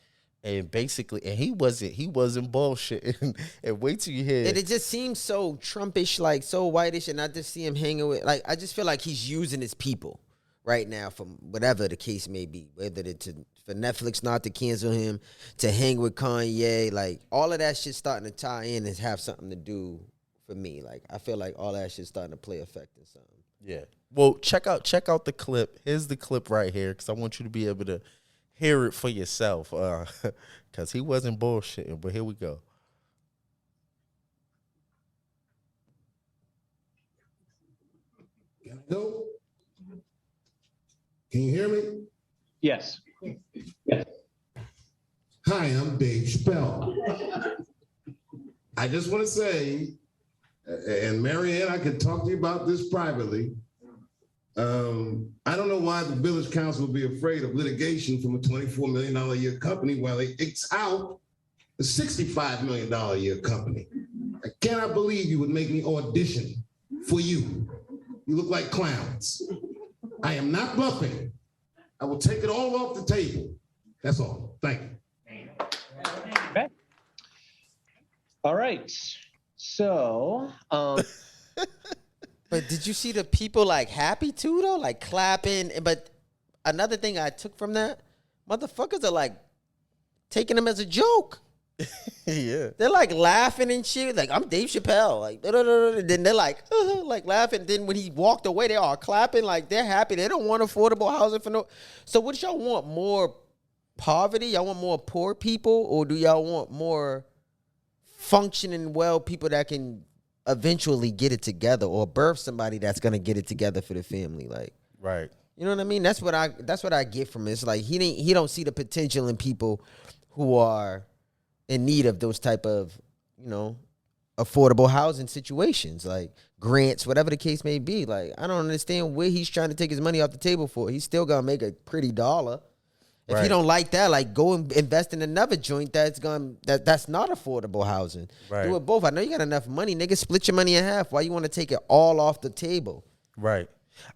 and basically, and he wasn't bullshitting. And wait till you hear And it just seems so Trumpish, like so whitish, and I just see him hanging with, like, I just feel like he's using his people right now from whatever the case may be, whether it's for Netflix not to cancel him, to hang with Kanye, like all of that shit starting to tie in and have something to do for me. Like I feel like all that shit starting to play effect in something. Yeah. Well, check out the clip. Here's the clip right here because I want you to be able to hear it for yourself. Because he wasn't bullshitting. But here we go. Can I go? Can you hear me? Yes. Hi, I'm Dave Chappelle. I just want to say, and Marianne, I could talk to you about this privately. I don't know why the village council would be afraid of litigation from a $24 million a year company while they X out a $65 million a year company. I cannot believe you would make me audition for you. You look like clowns. I am not bluffing. I will take it all off the table. That's all. Thank you. Okay. All right. So, But did you see the people like happy too though, like clapping? But another thing I took from that, motherfuckers are like taking them as a joke. Yeah. They're like laughing and shit. Like, I'm Dave Chappelle. Like, then they're like laughing. Then when he walked away, they are clapping. Like, they're happy. They don't want affordable housing for no. So, what y'all want? More poverty? Y'all want more poor people, or do y'all want more functioning well people that can eventually get it together, or birth somebody that's gonna get it together for the family? Like, Right. you know what I mean? That's what I get from it. It's like he don't see the potential in people who are in need of those type of, you know, affordable housing situations, like grants, whatever the case may be. Like, I don't understand where he's trying to take his money off the table for. He's still gonna make a pretty dollar. If Right. you don't like that, like, go and invest in another joint that's not affordable housing. Right. Do it both. I know you got enough money, nigga. Split your money in half. Why you want to take it all off the table? Right.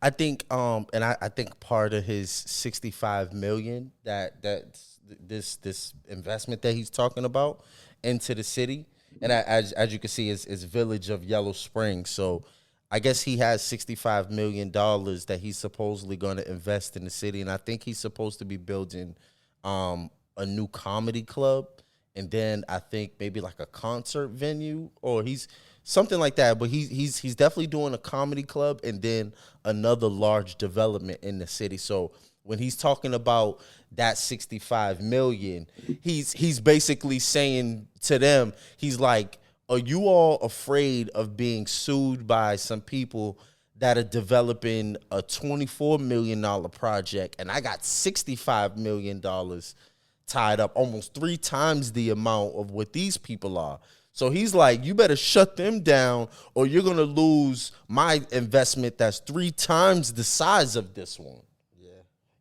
I think and I think part of his 65 million that's this investment that he's talking about into the city, and as you can see is Village of Yellow Springs. So I guess he has $65 million that he's supposedly going to invest in the city, and I think he's supposed to be building a new comedy club, and then I think maybe like a concert venue, or he's something like that. But he's definitely doing a comedy club and then another large development in the city. So when he's talking about that 65 million, he's basically saying to them, he's like, are you all afraid of being sued by some people that are developing a $24 million project, and I got $65 million tied up, almost 3 times the amount of what these people are? So he's like, you better shut them down or you're going to lose my investment that's 3 times the size of this one. Yeah.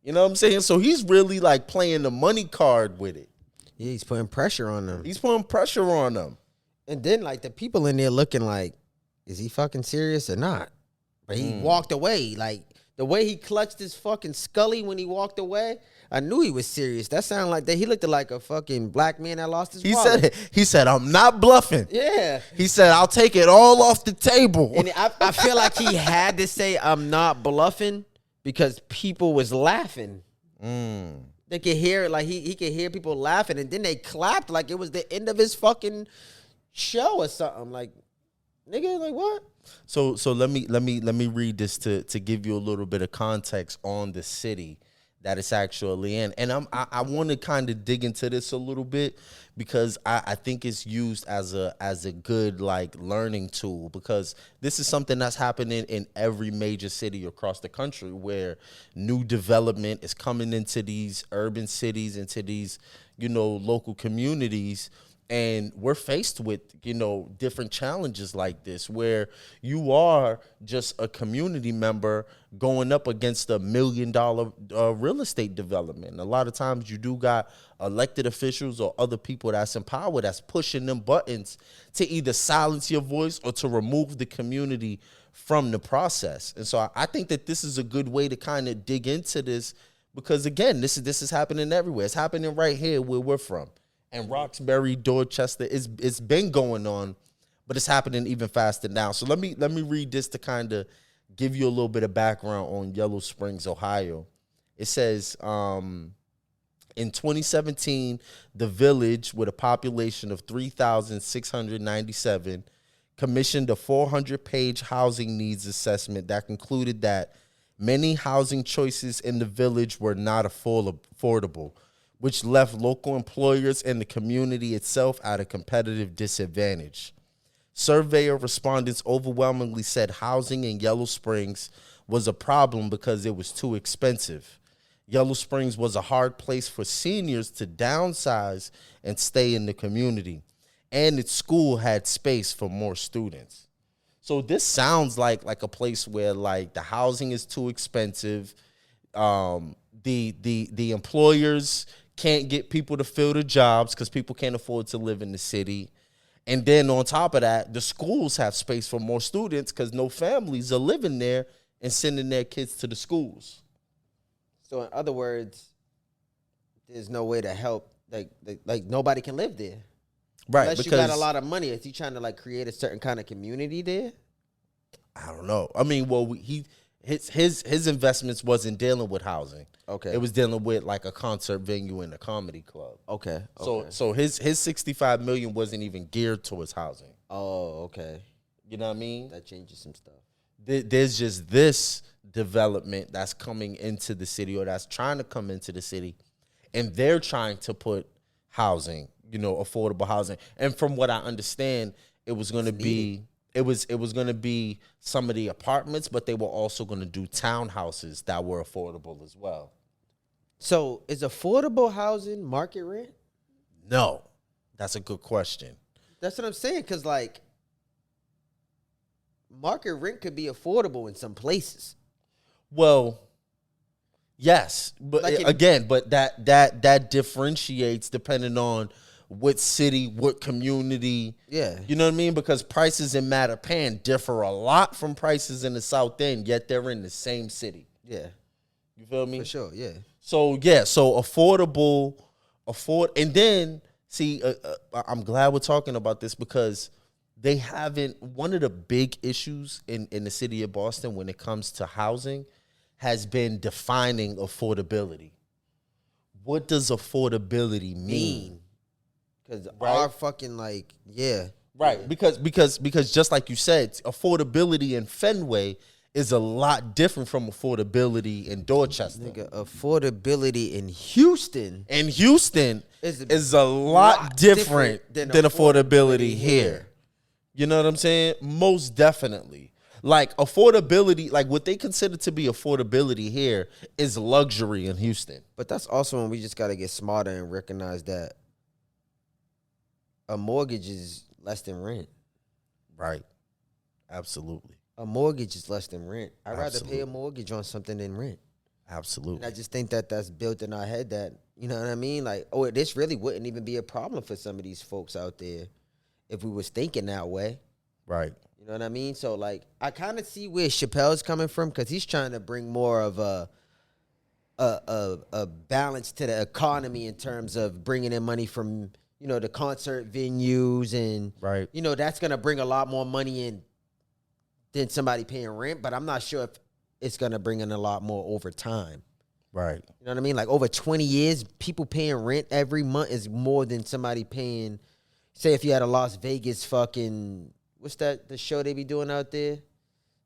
You know what I'm saying? So he's really like playing the money card with it. Yeah, he's putting pressure on them. He's putting pressure on them. And then, like, the people in there looking like, is he fucking serious or not? But he walked away. Like, the way he clutched his fucking Scully when he walked away, I knew he was serious. That sounded like that. He looked like a fucking black man that lost his wallet. He said, I'm not bluffing. Yeah. He said, I'll take it all off the table. And I feel like he had to say, I'm not bluffing, because people was laughing. They could hear it. Like, he could hear people laughing. And then they clapped like it was the end of his fucking show or something. Like, nigga, like, what? So let me read this to give you a little bit of context on the city that it's actually in. And I want to kind of dig into this a little bit because I think it's used as a good like learning tool, because this is something that's happening in every major city across the country where new development is coming into these urban cities, into these, you know, local communities. And we're faced with, different challenges like this where you are just a community member going up against $1 million real estate development. A lot of times you do got elected officials or other people that's in power that's pushing them buttons to either silence your voice or to remove the community from the process. And so I think that this is a good way to kind of dig into this because, again, this is happening everywhere. It's happening right here where we're from. And Roxbury, Dorchester, it's been going on, but it's happening even faster now. So let me read this to kind of give you a little bit of background on Yellow Springs, Ohio. It says, in 2017, the village with a population of 3,697 commissioned a 400-page housing needs assessment that concluded that many housing choices in the village were not affordable, which left local employers and the community itself at a competitive disadvantage. Surveyor respondents overwhelmingly said housing in Yellow Springs was a problem because it was too expensive. Yellow Springs was a hard place for seniors to downsize and stay in the community, and its school had space for more students. So this sounds like a place where like the housing is too expensive, the employers can't get people to fill the jobs because people can't afford to live in the city. And then on top of that, the schools have space for more students because no families are living there and sending their kids to the schools. So in other words, there's no way to help. Like nobody can live there. Right. Unless because you got a lot of money. Is he trying to like create a certain kind of community there? I don't know. I mean, well, his investments wasn't dealing with housing. Okay. It was dealing with like a concert venue and a comedy club. Okay. So his $65 million wasn't even geared towards housing. Oh, okay. You know what I mean? That changes some stuff. There's just this development that's coming into the city or that's trying to come into the city, and they're trying to put housing, affordable housing. And from what I understand, it was going to be it was going to be some of the apartments, but they were also going to do townhouses that were affordable as well. So is affordable housing market rent? No, that's a good question. That's what I'm saying. Because like market rent could be affordable in some places. Well, yes, but Like that differentiates depending on what city, what community. Yeah. You know what I mean? Because prices in Mattapan differ a lot from prices in the South End, yet they're in the same city. Yeah. You feel me? For sure, yeah. So affordable, and then see, I'm glad we're talking about this because they haven't. One of the big issues in the city of Boston when it comes to housing has been defining affordability. What does affordability mean? Because Right? our fucking Right, because just like you said, affordability in Fenway is a lot different from affordability in Dorchester. nigga, affordability in Houston And Houston is is a lot different than affordability here. You know what I'm saying? Most definitely. Like affordability, like what they consider to be affordability here is luxury in Houston. But that's also when we just got to get smarter and recognize that a mortgage is less than rent. Right. Absolutely. A mortgage is less than rent. I'd rather pay Absolutely. a mortgage on something than rent. Absolutely. And I just think that that's built in our head that, you know what I mean? Like, this really wouldn't even be a problem for some of these folks out there if we was thinking that way. Right. You know what I mean? So, like, I kind of see where Chappelle's coming from because he's trying to bring more of a balance to the economy in terms of bringing in money from, the concert venues and, Right. That's going to bring a lot more money in than somebody paying rent. But I'm not sure if it's going to bring in a lot more over time. Right. You know what I mean? Like, over 20 years, people paying rent every month is more than somebody paying, say, if you had a Las Vegas fucking... What's that? The show they be doing out there?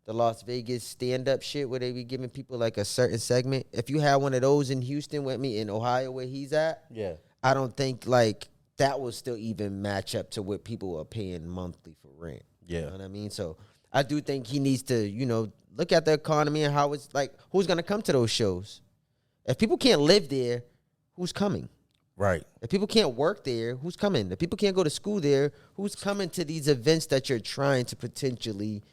The Las Vegas stand-up shit where they be giving people like a certain segment. If you had one of those in Houston with me, in Ohio where he's at, Yeah. I don't think like that will still even match up to what people are paying monthly for rent. Yeah. You know what I mean? So I do think he needs to, look at the economy and how it's like, who's going to come to those shows? If people can't live there, who's coming? Right. If people can't work there, who's coming? If people can't go to school there, who's coming to these events that you're trying to potentially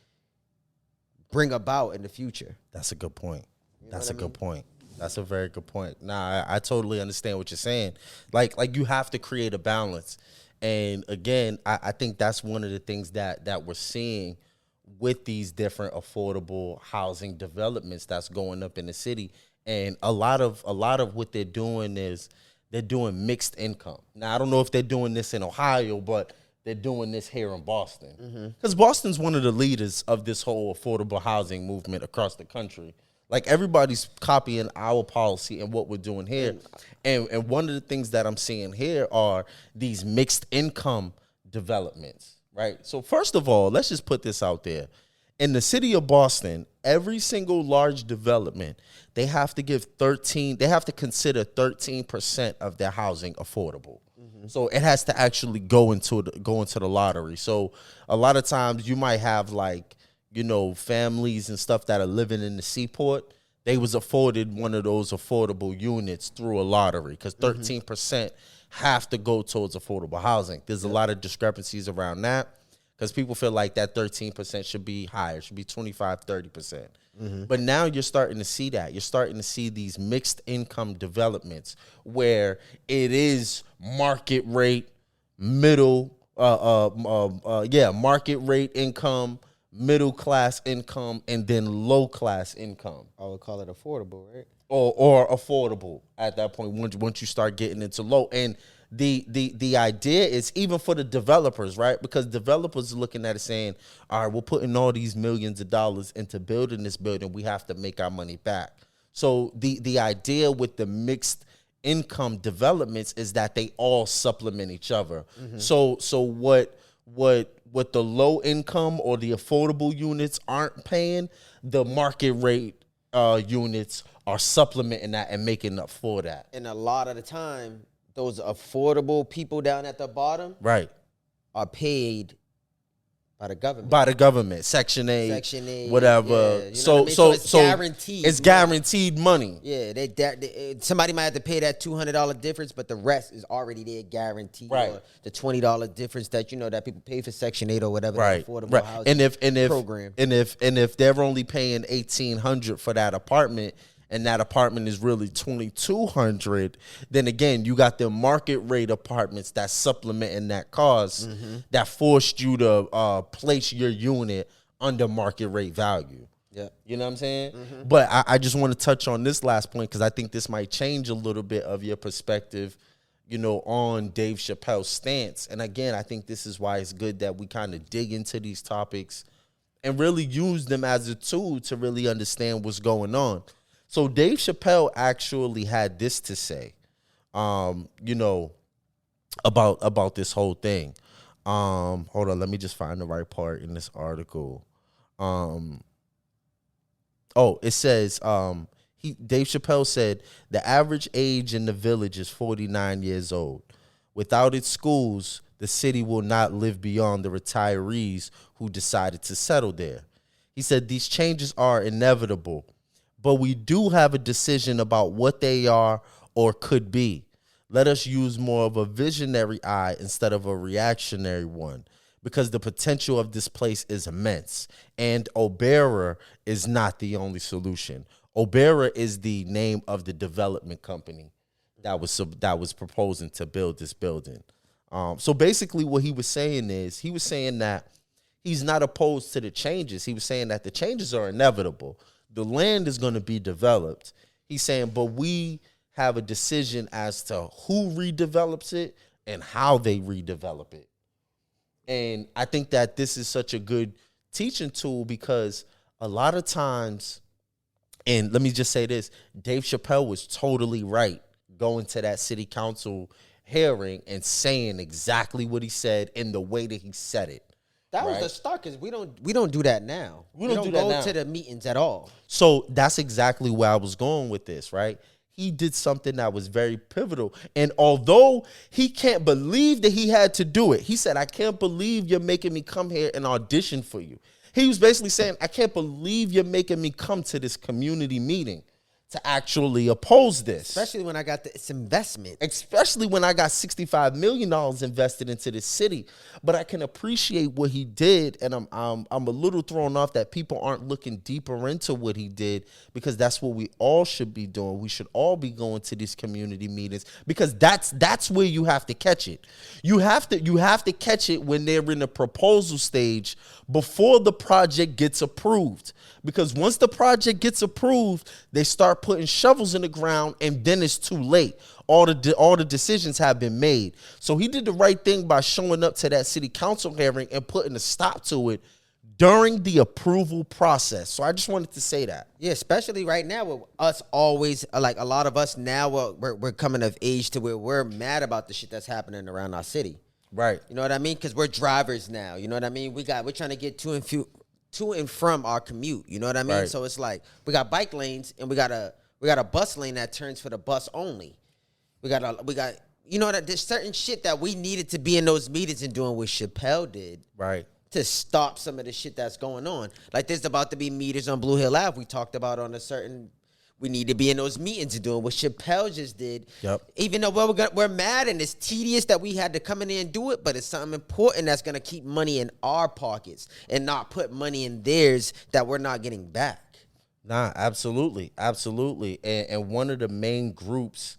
bring about in the future? That's a good point. That's a what I mean? good point. That's a very good point. Nah, I totally understand what you're saying. Like you have to create a balance. And again, I think that's one of the things that we're seeing with these different affordable housing developments that's going up in the city. And a lot of what they're doing is they're doing mixed income. Now, I don't know if they're doing this in Ohio, but they're doing this here in Boston. Because Boston's one of the leaders of this whole affordable housing movement across the country. Like, everybody's copying our policy and what we're doing here. And one of the things that I'm seeing here are these mixed income developments, right? So first of all, let's just put this out there. In the city of Boston, every single large development, they have to consider 13% of their housing affordable. So it has to actually go into the lottery. So a lot of times you might have, like, you know, families and stuff that are living in the seaport. They was afforded one of those affordable units through a lottery because 13% have to go towards affordable housing. There's a lot of discrepancies around that because people feel like that 13% should be higher, should be 25, 30%. But now you're starting to see that. You're starting to see these mixed income developments where it is market rate, market rate income, middle class income, and then low class income. I would call it affordable, right? Or affordable at that point once you start getting into low. And the idea is even for the developers, right? Because developers are looking at it saying, all right, we're putting all these millions of dollars into building this building. We have to make our money back. So the idea with the mixed income developments is that they all supplement each other. So what the low income or the affordable units aren't paying, the market rate units are supplementing that and making up for that. And a lot of the time, those affordable people down at the bottom Right. are paid by the government. By the government, Section 8, Section 8, whatever. yeah, you know so what I mean? So it's guaranteed. It's guaranteed money. Yeah, somebody might have to pay that $200 difference, but the rest is already there guaranteed. Right. Or the $20 difference that, you know, that people pay for Section 8 or whatever. Right. The affordable Right. housing And program. if they're only paying $1,800 for that apartment, and that apartment is really $2,200, then again, you got the market rate apartments that supplementing that cost that forced you to place your unit under market rate value. Yeah. You know what I'm saying? But I just want to touch on this last point because I think this might change a little bit of your perspective, you know, on Dave Chappelle's stance. And again, I think this is why it's good that we kind of dig into these topics and really use them as a tool to really understand what's going on. So Dave Chappelle actually had this to say, you know, about this whole thing. Hold on, let me just find the right part in this article. It says Dave Chappelle said the average age in the village is 49 years old. Without its schools, the city will not live beyond the retirees who decided to settle there. He said these changes are inevitable, but we do have a decision about what they are or could be. Let us use more of a visionary eye instead of a reactionary one, because the potential of this place is immense. And O'Bara is not the only solution. O'Bara is the name of the development company that was proposing to build this building. So basically what he was saying that he's not opposed to the changes. He was saying that the changes are inevitable. The land is going to be developed. He's saying, but we have a decision as to who redevelops it and how they redevelop it. And I think that this is such a good teaching tool because a lot of times, and let me just say this, Dave Chappelle was totally right going to that city council hearing and saying exactly what he said in the way that he said it. That was right? the start because we don't do that now. We don't do that go now. to the meetings at all. So that's exactly where I was going with this, right? He did something that was very pivotal. And although he can't believe that he had to do it, he said, I can't believe you're making me come here and audition for you. He was basically saying, I can't believe you're making me come to this community meeting to actually oppose this. Especially when I got this investment. Especially when I got $65 million invested into this city. But I can appreciate what he did, and I'm a little thrown off that people aren't looking deeper into what he did, because that's what we all should be doing. We should all be going to these community meetings, because that's where you have to catch it. You have to catch it when they're in the proposal stage before the project gets approved. Because once the project gets approved, they start putting shovels in the ground, and then it's too late. All the decisions have been made. So he did the right thing by showing up to that city council hearing and putting a stop to it during the approval process. So I just wanted to say that. Yeah, especially right now with us always, like a lot of us now, we're coming of age to where we're mad about the shit that's happening around our city. Right. You know what I mean? Because we're drivers now. You know what I mean? We're trying to get to and from our commute. You know what I mean? Right. So it's like we got bike lanes, and we got a bus lane that turns for the bus only. We got you know that there's certain shit that we needed to be in those meetings and doing what Chappelle did. Right. To stop some of the shit that's going on. Like there's about to be meters on Blue Hill Ave. We talked about we need to be in those meetings and doing what Chappelle just did. Yep. Even though we're mad and it's tedious that we had to come in there and do it, but it's something important that's going to keep money in our pockets and not put money in theirs that we're not getting back. Nah, absolutely. Absolutely. And one of the main groups,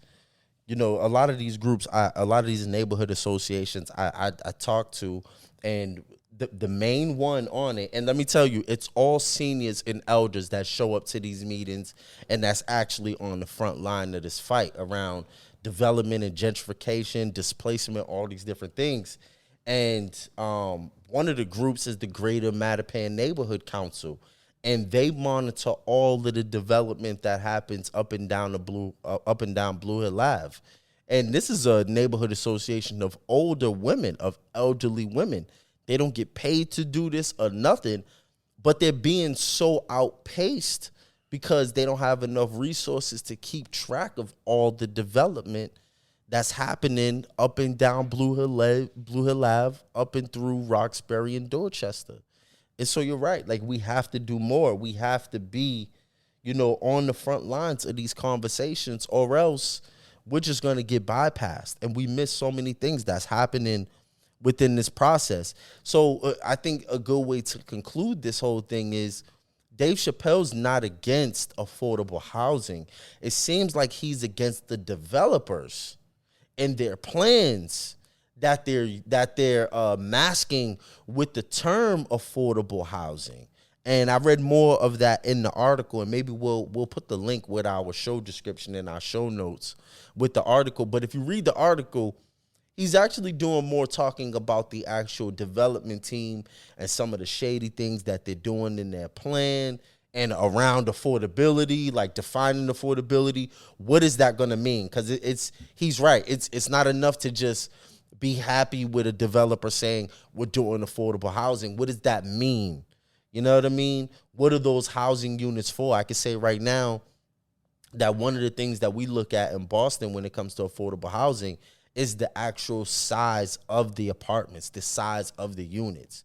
you know, a lot of these groups, a lot of these neighborhood associations I talk to, and the main one on it, and let me tell you, it's all seniors and elders that show up to these meetings, and that's actually on the front line of this fight around development and gentrification, displacement, all these different things. And one of the groups is the Greater Mattapan Neighborhood Council, and they monitor all of the development that happens up and down Blue Hill Ave. And this is a neighborhood association of older women, of elderly women. They don't get paid to do this or nothing, but they're being so outpaced because they don't have enough resources to keep track of all the development that's happening up and down Blue Hill Ave, up and through Roxbury and Dorchester. And so you're right. Like, we have to do more. We have to be, you know, on the front lines of these conversations, or else we're just going to get bypassed. And we miss so many things that's happening within this process. So I think a good way to conclude this whole thing is Dave Chappelle's not against affordable housing. It seems like he's against the developers and their plans that they're masking with the term affordable housing. And I read more of that in the article, and maybe we'll put the link with our show description in our show notes with the article. But if you read the article, he's actually doing more talking about the actual development team and some of the shady things that they're doing in their plan and around affordability, like defining affordability. What is that going to mean? Because he's right. It's not enough to just be happy with a developer saying we're doing affordable housing. What does that mean? You know what I mean? What are those housing units for? I can say right now that one of the things that we look at in Boston when it comes to affordable housing is the actual size of the apartments, the size of the units.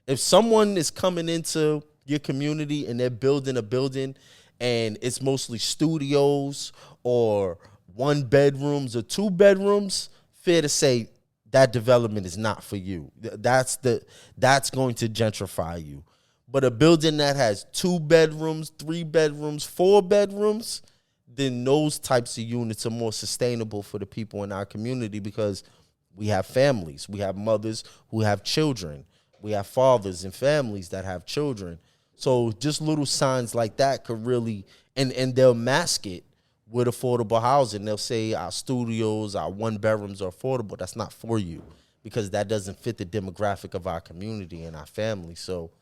If someone is coming into your community and they're building a building and it's mostly studios or 1 bedrooms or 2 bedrooms, fair to say that development is not for you. That's going to gentrify you. But a building that has 2 bedrooms, 3 bedrooms, 4 bedrooms, then those types of units are more sustainable for the people in our community, because we have families. We have mothers who have children. We have fathers and families that have children. So just little signs like that could really, and they'll mask it with affordable housing. They'll say our studios, our 1 bedrooms are affordable. That's not for you, because that doesn't fit the demographic of our community and our family. So,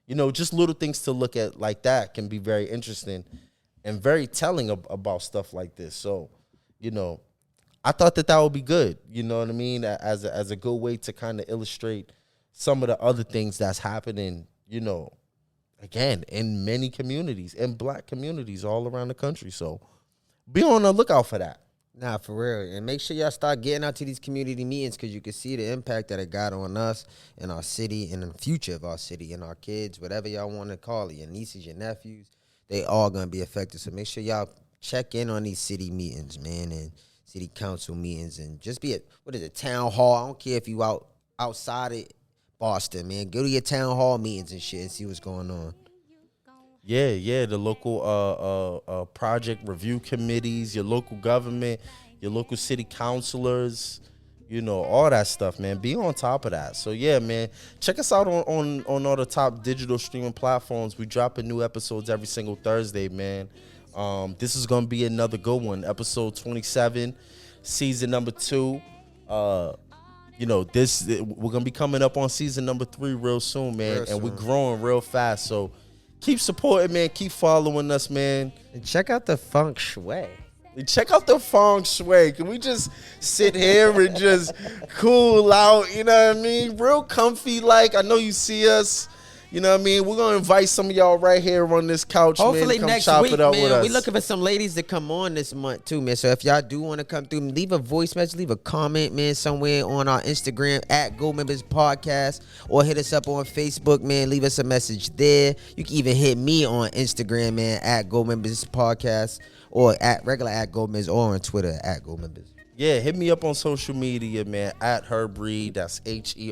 you know, just little things to look at like that can be very interesting and very telling about stuff like this. So, you know, I thought that would be good, you know what I mean, as a good way to kind of illustrate some of the other things that's happening, you know, again, in many communities, in Black communities all around the country. So be on the lookout for that. Nah, for real. And make sure y'all start getting out to these community meetings, because you can see the impact that it got on us and our city and the future of our city and our kids, whatever y'all want to call it, your nieces, your nephews. They all going to be affected. So make sure y'all check in on these city meetings, man, and city council meetings, and just be at town hall. I don't care if you outside of Boston, man. Go to your town hall meetings and shit and see what's going on. Yeah, the local project review committees, your local government, your local city councilors, all that stuff, man. Be on top of that. So yeah, man, check us out on all the top digital streaming platforms. We dropping new episodes every single Thursday, man. This is gonna be another good one, episode 27, season number 2. We're gonna be coming up on season number 3 real soon, man. And we're growing real fast. So keep supporting, man. Keep following us, man. And check out the feng shui. Check out the feng shui. Can we just sit here and just cool out? You know what I mean? Real comfy. Like, I know you see us. You know what I mean? We're going to invite some of y'all right here on this couch, Hopefully man. Come next chop week, it up with man. us. We're looking for some ladies to come on this month, too, man. So if y'all do want to come through, leave a voice message, leave a comment, man, somewhere on our Instagram at Goldmembers Podcast, or hit us up on Facebook, man. Leave us a message there. You can even hit me on Instagram, man, at Goldmembers Podcast, or at Goldmembers, or on Twitter at Goldmembers. Yeah, hit me up on social media, man, at Herb Reed. That's HERBREAD.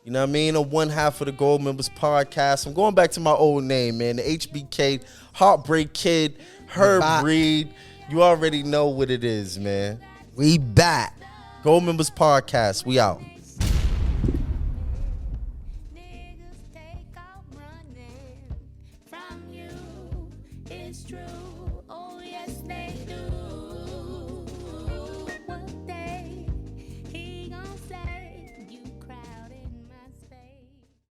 You know what I mean? On one half of the Goldmembers Podcast. I'm going back to my old name, man. The HBK Heartbreak Kid, Herb Reed. You already know what it is, man. We back. Goldmembers Podcast. We out. From you, it's true. Oh yes, they